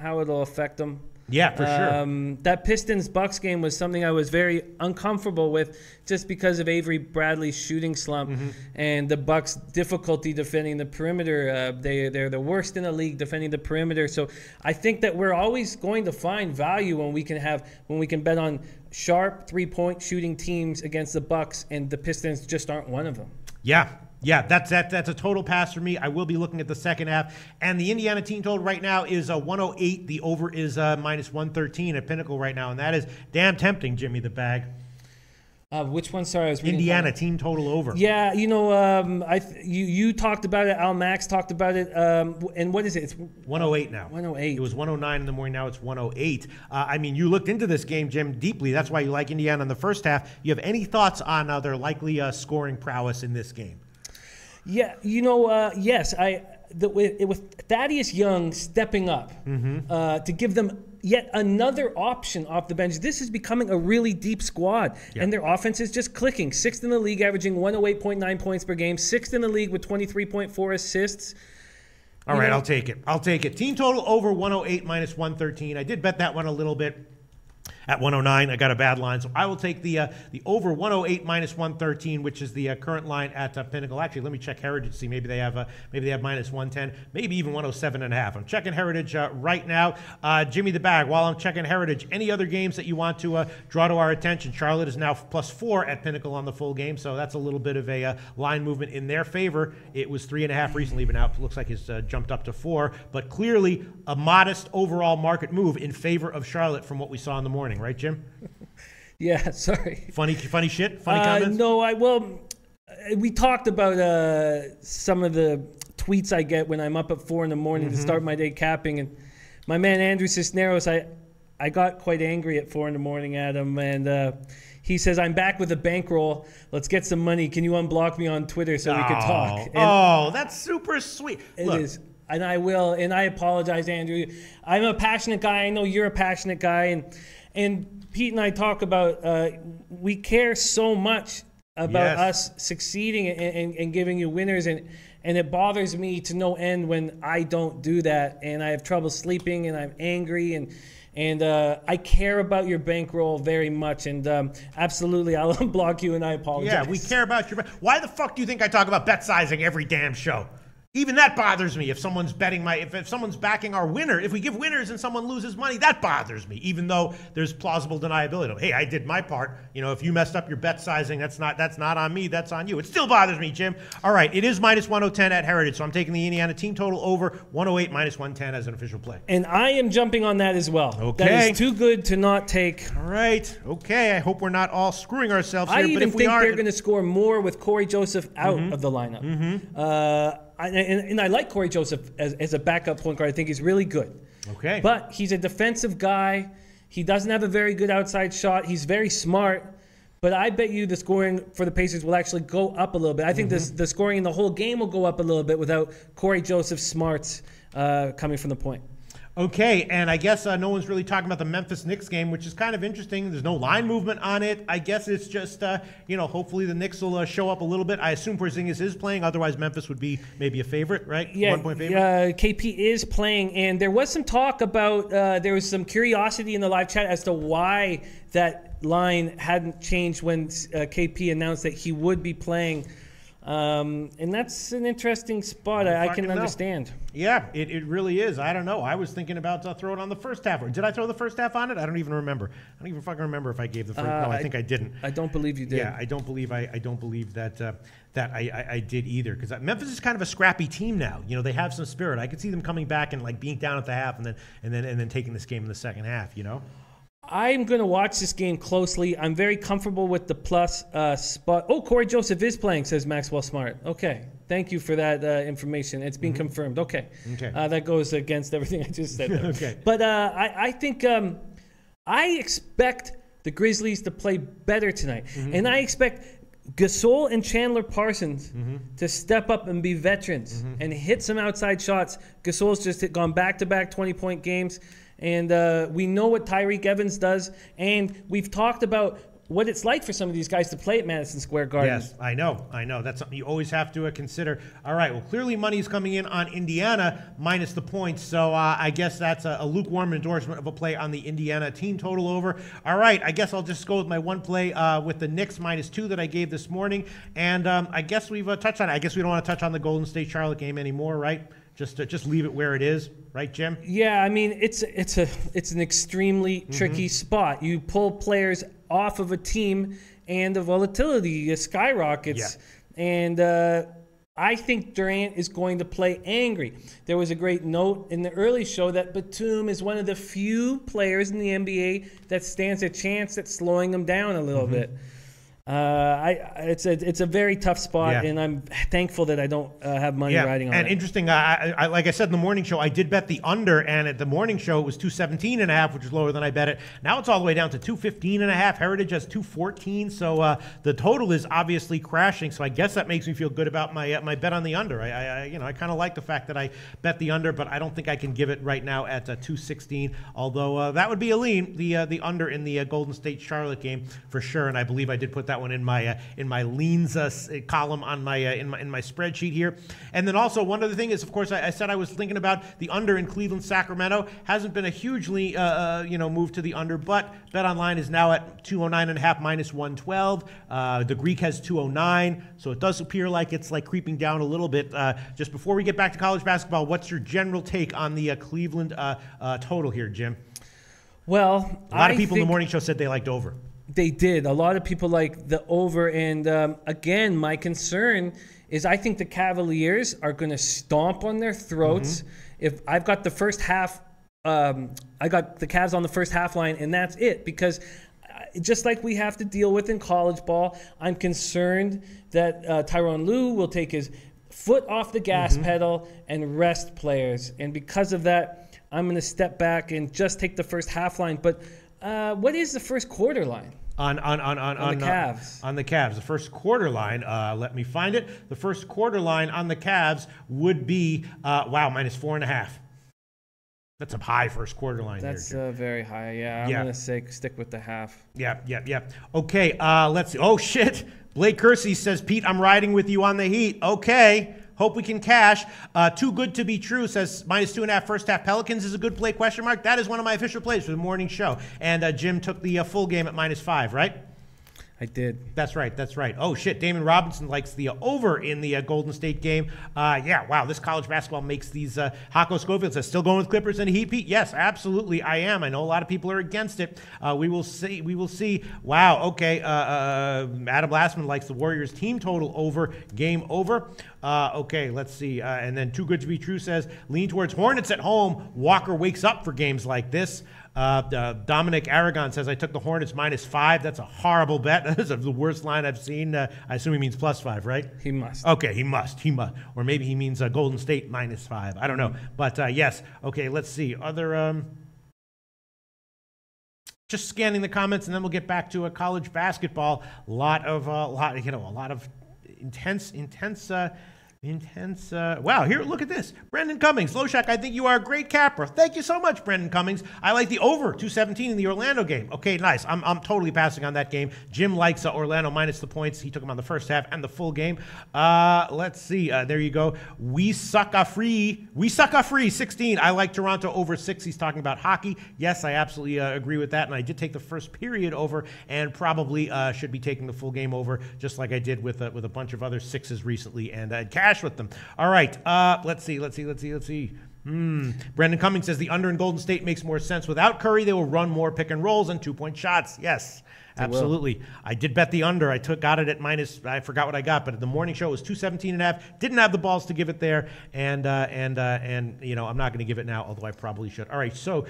how it'll affect him. Yeah, for sure. That Pistons-Bucks game was something I was very uncomfortable with just because of Avery Bradley's shooting slump and the Bucks' difficulty defending the perimeter. They're the worst in the league defending the perimeter. So I think that we're always going to find value when we can bet on sharp three-point shooting teams against the Bucks, and the Pistons just aren't one of them. Yeah, that's a total pass for me. I will be looking at the second half. And the Indiana team total right now is 108. The over is minus 113 at Pinnacle right now. And that is damn tempting, Jimmy the Bag. Which one? Sorry, I was reading. Indiana team total over. Yeah, you talked about it. Al Max talked about it. And what is it? It's 108 now. 108. It was 109 in the morning. Now it's 108. You looked into this game, Jim, deeply. That's why you like Indiana in the first half. You have any thoughts on their likely scoring prowess in this game? Yeah, yes. With Thaddeus Young stepping up to give them yet another option off the bench, this is becoming a really deep squad. Yep. And their offense is just clicking. 6th in the league, averaging 108.9 points per game. 6th in the league with 23.4 assists. All right, I'll take it. Team total over 108 minus 113. I did bet that one a little bit. At 109, I got a bad line, so I will take the over 108 minus 113, which is the current line at Pinnacle. Actually, let me check Heritage to see maybe they have minus 110, maybe even 107.5. I'm checking Heritage right now. Jimmy the Bag, while I'm checking Heritage, any other games that you want to draw to our attention? Charlotte is now +4 at Pinnacle on the full game, so that's a little bit of a line movement in their favor. It was 3.5 recently, but now it looks like it's jumped up to 4. But clearly a modest overall market move in favor of Charlotte from what we saw in the morning. Right, Jim? Yeah, sorry. Funny shit? Funny comments? No, we talked about some of the tweets I get when I'm up at 4 in the morning to start my day capping. And my man Andrew Cisneros, I got quite angry at 4 in the morning at him. And he says, I'm back with a bankroll. Let's get some money. Can you unblock me on Twitter so we can talk? And that's super sweet. It is. And I will. And I apologize, Andrew. I'm a passionate guy. I know you're a passionate guy. And Pete and I talk about we care so much about us succeeding and giving you winners, and it bothers me to no end when I don't do that, and I have trouble sleeping, and I'm angry, and I care about your bankroll very much, and absolutely I'll unblock you, and I apologize. Yeah, we care about your Why the fuck do you think I talk about bet sizing every damn show? Even that bothers me. If someone's betting if someone's backing our winner, if we give winners and someone loses money, that bothers me. Even though there's plausible deniability. Hey, I did my part. If you messed up your bet sizing, that's not on me. That's on you. It still bothers me, Jim. All right, it is minus 110 at Heritage, so I'm taking the Indiana team total over 108 minus 110 as an official play. And I am jumping on that as well. Okay, that is too good to not take. All right. Okay. I hope we're not all screwing ourselves here. I even think they're going to score more with Corey Joseph out of the lineup. And I like Corey Joseph as a backup point guard. I think he's really good. Okay. But he's a defensive guy. He doesn't have a very good outside shot. He's very smart. But I bet you the scoring for the Pacers will actually go up a little bit. I think the scoring in the whole game will go up a little bit without Corey Joseph's smarts coming from the point. Okay, and I guess no one's really talking about the Memphis Knicks game, which is kind of interesting. There's no line movement on it. I guess it's just, hopefully the Knicks will show up a little bit. I assume Porzingis is playing. Otherwise, Memphis would be maybe a favorite, right? Yeah, 1 point favorite. KP is playing, and there was some talk about, there was some curiosity in the live chat as to why that line hadn't changed when KP announced that he would be playing. And that's an interesting spot. I can understand. Yeah, it really is. I don't know. I was thinking about throwing on the first half. Or did I throw the first half on it? I don't even remember. I don't even fucking remember if I gave the first. No, I think I didn't. I don't believe you did. Yeah, I don't believe that I did either. Because Memphis is kind of a scrappy team now. You know, they have some spirit. I could see them coming back and like being down at the half and then taking this game in the second half. You know. I'm going to watch this game closely. I'm very comfortable with the plus spot. Oh, Corey Joseph is playing, says Maxwell Smart. Okay. Thank you for that information. It's been confirmed. Okay. That goes against everything I just said. Okay. But I think I expect the Grizzlies to play better tonight. And I expect Gasol and Chandler Parsons to step up and be veterans and hit some outside shots. Gasol's just gone back-to-back 20-point games. And we know what Tyreek Evans does. And we've talked about what it's like for some of these guys to play at Madison Square Garden. Yes, I know. That's something you always have to consider. All right, well, clearly money's coming in on Indiana minus the points. So I guess that's a lukewarm endorsement of a play on the Indiana team total over. All right, I guess I'll just go with my one play with the Knicks -2 that I gave this morning. And I guess we've touched on it. I guess we don't want to touch on the Golden State-Charlotte game anymore, right? Just leave it where it is, right, Jim? Yeah, I mean it's an extremely tricky spot. You pull players off of a team, and the volatility skyrockets. Yeah. And I think Durant is going to play angry. There was a great note in the early show that Batum is one of the few players in the NBA that stands a chance at slowing him down a little bit. It's a very tough spot, and I'm thankful that I don't have money riding on it. And interesting, I like I said in the morning show, I did bet the under, and at the morning show it was 217.5, which is lower than I bet it. Now it's all the way down to 215.5. Heritage has 214, so the total is obviously crashing. So I guess that makes me feel good about my bet on the under. I kind of like the fact that I bet the under, but I don't think I can give it right now at 216. Although that would be a lean, the under in the Golden State Charlotte game for sure, and I believe I did put that one in my leans column on my in my spreadsheet here. And then also one other thing is, of course, I said I was thinking about the under in Cleveland Sacramento. Hasn't been a hugely move to the under, but BetOnline is now at 209.5 minus 112. The Greek has 209, so it does appear like it's like creeping down a little bit. Just before we get back to college basketball, what's your general take on the Cleveland total here, Jim? Well, a lot of people in the morning show said they liked over. They did. A lot of people like the over. And again, my concern is I think the Cavaliers are going to stomp on their throats. If I've got the first half, I got the Cavs on the first half line, and that's it. Because just like we have to deal with in college ball, I'm concerned that Tyronn Lue will take his foot off the gas pedal and rest players. And because of that, I'm going to step back and just take the first half line. But what is the first quarter line? On the Cavs. On the Cavs. The first quarter line, let me find it. The first quarter line on the Cavs would be, minus 4.5. That's a high first quarter line. That's very high, yeah. I'm going to stick with the half. Yeah. Okay, let's see. Oh, shit. Blake Kersey says, Pete, I'm riding with you on the Heat. Okay. Hope we can cash. Too good to be true says minus 2.5 first half. Pelicans is a good play, question mark. That is one of my official plays for the morning show. And Jim took the full game at minus 5, right? I did. That's right. Oh, shit. Damon Robinson likes the over in the Golden State game. This college basketball makes these. Hako Schofield says, still going with Clippers and Heat, Pete? Yes, absolutely, I am. I know a lot of people are against it. We will see. Wow, okay. Adam Lassman likes the Warriors team total over, game over. Okay, let's see. And then Too Good to Be True says, lean towards Hornets at home. Walker wakes up for games like this. Dominic Aragon says, I took the Hornets -5. That's a horrible bet. That is the worst line I've seen. I assume he means +5, right? He must. Okay, he must. Or maybe he means Golden State -5. I don't know. But yes. Okay, let's see. Other... Just scanning the comments, and then we'll get back to college basketball. A lot of intense Intense. Wow, here, look at this. Brendan Cummings. Loshak, I think you are a great capper. Thank you so much, Brendan Cummings. I like the over 217 in the Orlando game. Okay, nice. I'm totally passing on that game. Jim likes Orlando minus the points. He took them on the first half and the full game. Let's see. There you go. We suck a free 16. I like Toronto over 6. He's talking about hockey. Yes, I absolutely agree with that. And I did take the first period over and probably should be taking the full game over, just like I did with a bunch of other 6s recently. And cash with them. All right. Let's see. Brendan Cummings says the under in Golden State makes more sense. Without Curry, they will run more pick and rolls and 2-point shots. Yes. Absolutely. I did bet the under. Got it at minus, I forgot what I got, but at the morning show it was 217.5. Didn't have the balls to give it there, and you know, I'm not going to give it now, although I probably should. All right, so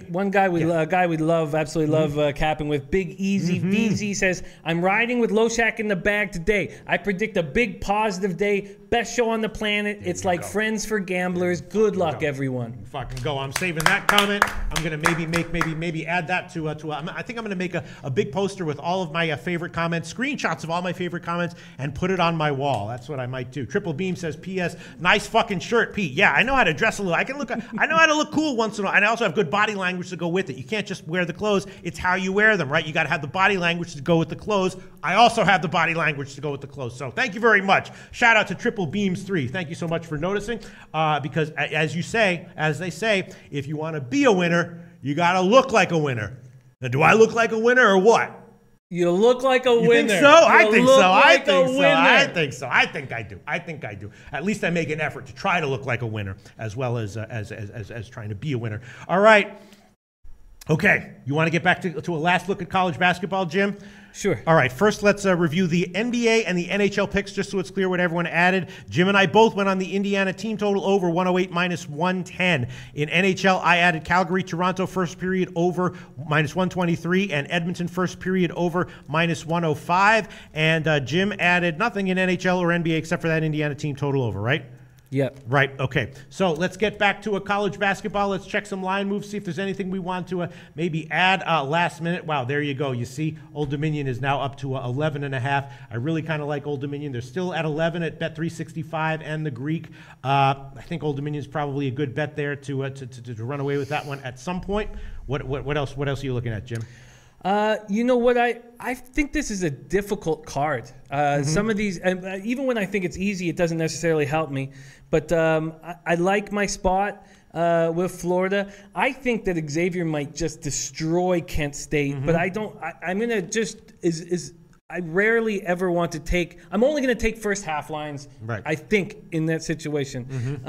one guy we absolutely love capping with, Big Easy VZ says, I'm riding with Loshak in the bag today. I predict a big positive day. Best show on the planet. It's like Friends for Gamblers. Good luck, everyone. Fucking go. I'm saving that comment. I'm going to maybe add that to I think I'm going to make a big poster with all of my favorite comments, screenshots of all my favorite comments, and put it on my wall. That's what I might do. Triple Beam says, P.S. Nice fucking shirt, Pete. Yeah, I know how to dress a little. I know how to look cool once in a while. And I also have good body language to go with it. You can't just wear the clothes. It's how you wear them, right? You got to have the body language to go with the clothes. I also have the body language to go with the clothes. So thank you very much. Shout out to Triple Beams 3. Thank you so much for noticing. Because as they say, if you want to be a winner, you got to look like a winner. Now, do I look like a winner or what? You look like a winner. You think so? I think so. I think I do. At least I make an effort to try to look like a winner, as well as trying to be a winner. All right. Okay. You want to get back to a last look at college basketball, Jim? Sure. All right. First, let's review the NBA and the NHL picks, just so it's clear what everyone added. Jim and I both went on the Indiana team total over 108 minus 110. In NHL, I added Calgary, Toronto first period over minus 123, and Edmonton first period over minus 105. And Jim added nothing in NHL or NBA except for that Indiana team total over, right? Yep. Right. Okay. So let's get back to a college basketball. Let's check some line moves, see if there's anything we want to maybe add last minute. Wow, there you go. You see, Old Dominion is now up to 11.5. I really kind of like Old Dominion. They're still at 11 at Bet365 and the Greek. I think Old Dominion is probably a good bet there to run away with that one at some point. What else? What else are you looking at, Jim? You know what? I think this is a difficult card. Some of these, even when I think it's easy, it doesn't necessarily help me. But I like my spot with Florida. I think that Xavier might just destroy Kent State, but I don't. I'm gonna just I rarely ever want to take. I'm only gonna take first half lines. Right. I think in that situation.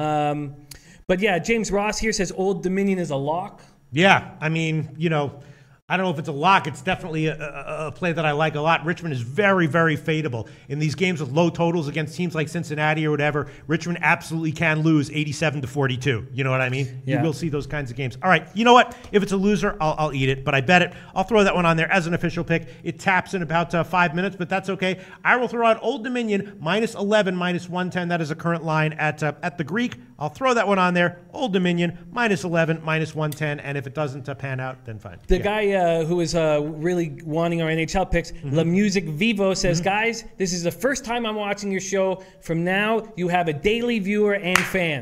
But yeah, James Ross here says Old Dominion is a lock. Yeah, I mean, you know, I don't know if it's a lock. It's definitely a play that I like a lot. Richmond is very, very fadeable. In these games with low totals against teams like Cincinnati or whatever, Richmond absolutely can lose 87-42. You know what I mean? Yeah. You will see those kinds of games. All right, you know what? If it's a loser, I'll eat it, but I bet it. I'll throw that one on there as an official pick. It taps in about 5 minutes, but that's okay. I will throw out Old Dominion minus 11, minus 110. That is a current line at the Greek. I'll throw that one on there. Old Dominion minus 11, minus 110, and if it doesn't pan out, then fine. The guy who is really wanting our NHL picks, La Music Vivo, says, guys, this is the first time I'm watching your show. From now, you have a daily viewer and fan.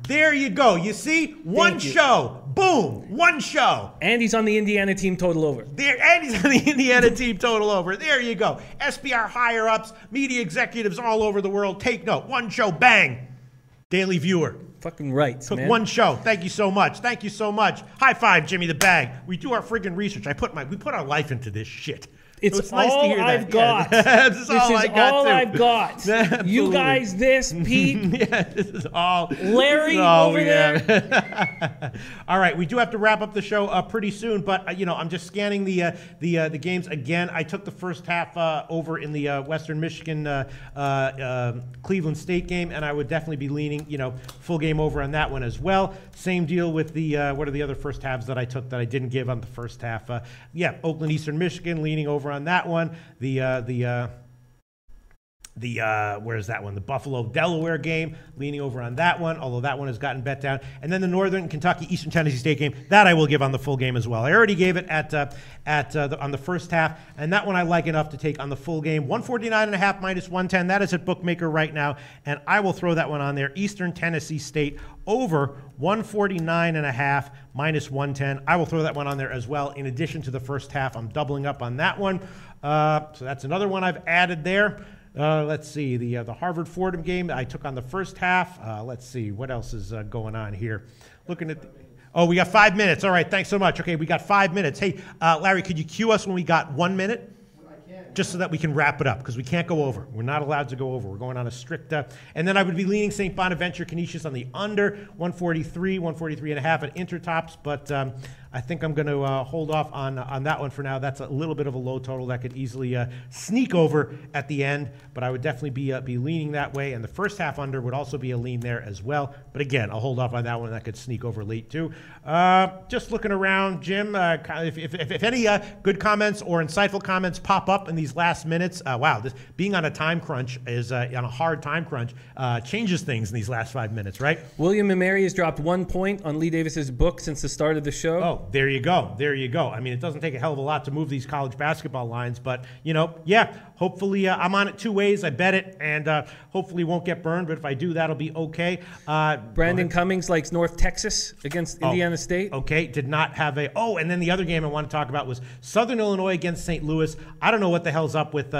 There you go. You see? One show. Boom. One show. And he's on the Indiana team total over. And he's on the Indiana team total over. There you go. SBR higher-ups, media executives all over the world. Take note. One show. Bang. Daily viewer. Fucking right, Took man. one show. Thank you so much. Thank you so much. High five, Jimmy the Bag. We do our friggin' research. We put our life into this shit. It's, so it's nice all to hear I've that. got. Yeah, this is all I've got. Absolutely. You guys, this, Pete. Yeah, this is all. Larry over there. All right, we do have to wrap up the show pretty soon, but you know, I'm just scanning the games again. I took the first half over in the Western Michigan Cleveland State game, and I would definitely be leaning, you know, full game over on that one as well. Same deal with the what are the other first halves that I took that I didn't give on the first half? Yeah, Oakland Eastern Michigan leaning over on that one. The where's that one? The Buffalo-Delaware game, leaning over on that one, although that one has gotten bet down. And then the Northern Kentucky-Eastern Tennessee State game, that I will give on the full game as well. I already gave it on the first half, and that one I like enough to take on the full game. 149.5 minus 110, that is at Bookmaker right now, and I will throw that one on there. Eastern Tennessee State over 149.5 minus 110. I will throw that one on there as well. In addition to the first half, I'm doubling up on that one. So that's another one I've added there. Let's see, the Harvard-Fordham game I took on the first half. Let's see, what else is going on here? Looking at oh, we got 5 minutes. All right, thanks so much. Okay, we got 5 minutes. Hey, Larry, could you cue us when we got 1 minute? Just so that we can wrap it up, because we can't go over. We're not allowed to go over. We're going on a strict, and then I would be leaning St. Bonaventure Canisius on the under 143, 143.5 at Intertops, but I think I'm going to hold off on that one for now. That's a little bit of a low total that could easily sneak over at the end, but I would definitely be leaning that way, and the first half under would also be a lean there as well. But again, I'll hold off on that one. That could sneak over late too. Just looking around, Jim, if any good comments or insightful comments pop up in these last minutes, wow, this being on a time crunch is on a hard time crunch changes things in these last 5 minutes, right? William and Mary has dropped 1 point on Lee Davis's book since the start of the show. Oh, there you go. There you go. I mean, it doesn't take a hell of a lot to move these college basketball lines, but, you know, yeah, hopefully I'm on it 2 ways. I bet it, and hopefully won't get burned, but if I do, that'll be okay. Brandon Cummings likes North Texas against Indiana State. Okay, did not have a... Oh, and then the other game I want to talk about was Southern Illinois against St. Louis. I don't know what the hell's up with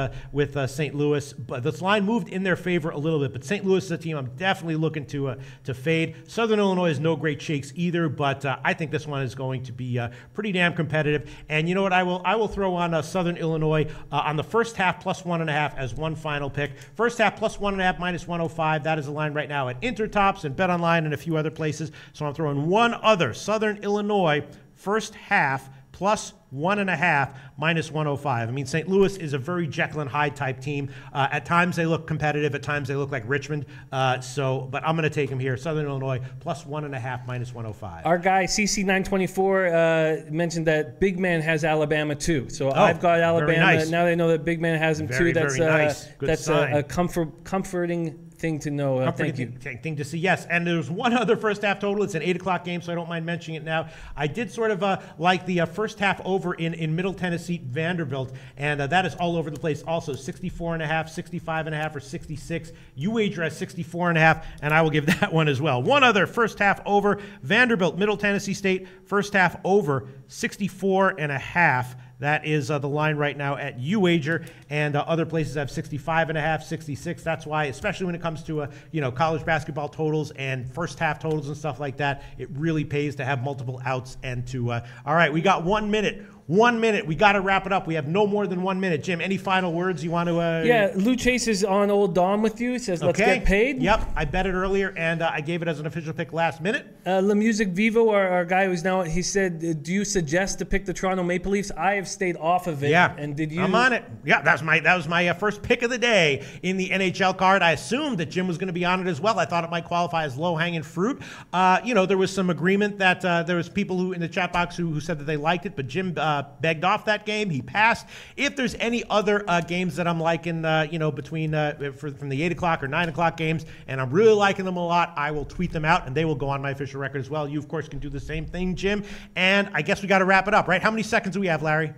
St. Louis, but this line moved in their favor a little bit, but St. Louis is a team I'm definitely looking to fade. Southern Illinois is no great shakes either, but I think this one is going to be pretty damn competitive. And you know what? I will throw on Southern Illinois on the first half plus 1.5 as one final pick. First half plus 1.5 minus 105. That is the line right now at Intertops and BetOnline and a few other places. So I'm throwing one other Southern Illinois first half plus 1.5 minus 105. I mean, St. Louis is a very Jekyll and Hyde type team. At times they look competitive. At times they look like Richmond. But I'm going to take them here. Southern Illinois plus 1.5 minus 105. Our guy CC924 mentioned that Big Man has Alabama too. So I've got Alabama. Nice. Now they know that Big Man has them too. That's very nice. That's a comforting thing to know. Thank you. Thing to see, yes. And there's one other first half total. It's an 8 o'clock game, so I don't mind mentioning it now. I did sort of like the first half over in Middle Tennessee, Vanderbilt, and that is all over the place also. 64.5, 65.5, or 66. You wager at 64.5, and I will give that one as well. One other first half over, Vanderbilt, Middle Tennessee State, first half over, 64.5. That is the line right now at UWager, and other places have 65.5, 66. That's why, especially when it comes to college basketball totals and first half totals and stuff like that, it really pays to have multiple outs and to. All right, we got 1 minute. 1 minute. We got to wrap it up. We have no more than 1 minute. Jim, any final words you want to... Yeah, Lou Chase is on Old Dom with you. He says, let's get paid. Yep, I bet it earlier, and I gave it as an official pick last minute. La Music Vivo, our guy who's now... He said, do you suggest to pick the Toronto Maple Leafs? I have stayed off of it. Yeah, and did you... I'm on it. Yeah, that was my first pick of the day in the NHL card. I assumed that Jim was going to be on it as well. I thought it might qualify as low-hanging fruit. There was some agreement that there was people who in the chat box who said that they liked it, but Jim begged off that game. He passed. If there's any other games that I'm liking, between from the 8 o'clock or 9 o'clock games, and I'm really liking them a lot, I will tweet them out, and they will go on my official record as well. You, of course, can do the same thing, Jim. And I guess we got to wrap it up, right? How many seconds do we have, Larry?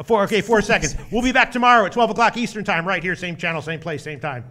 4 seconds. 4 seconds. We'll be back tomorrow at 12 o'clock Eastern time, right here, same channel, same place, same time.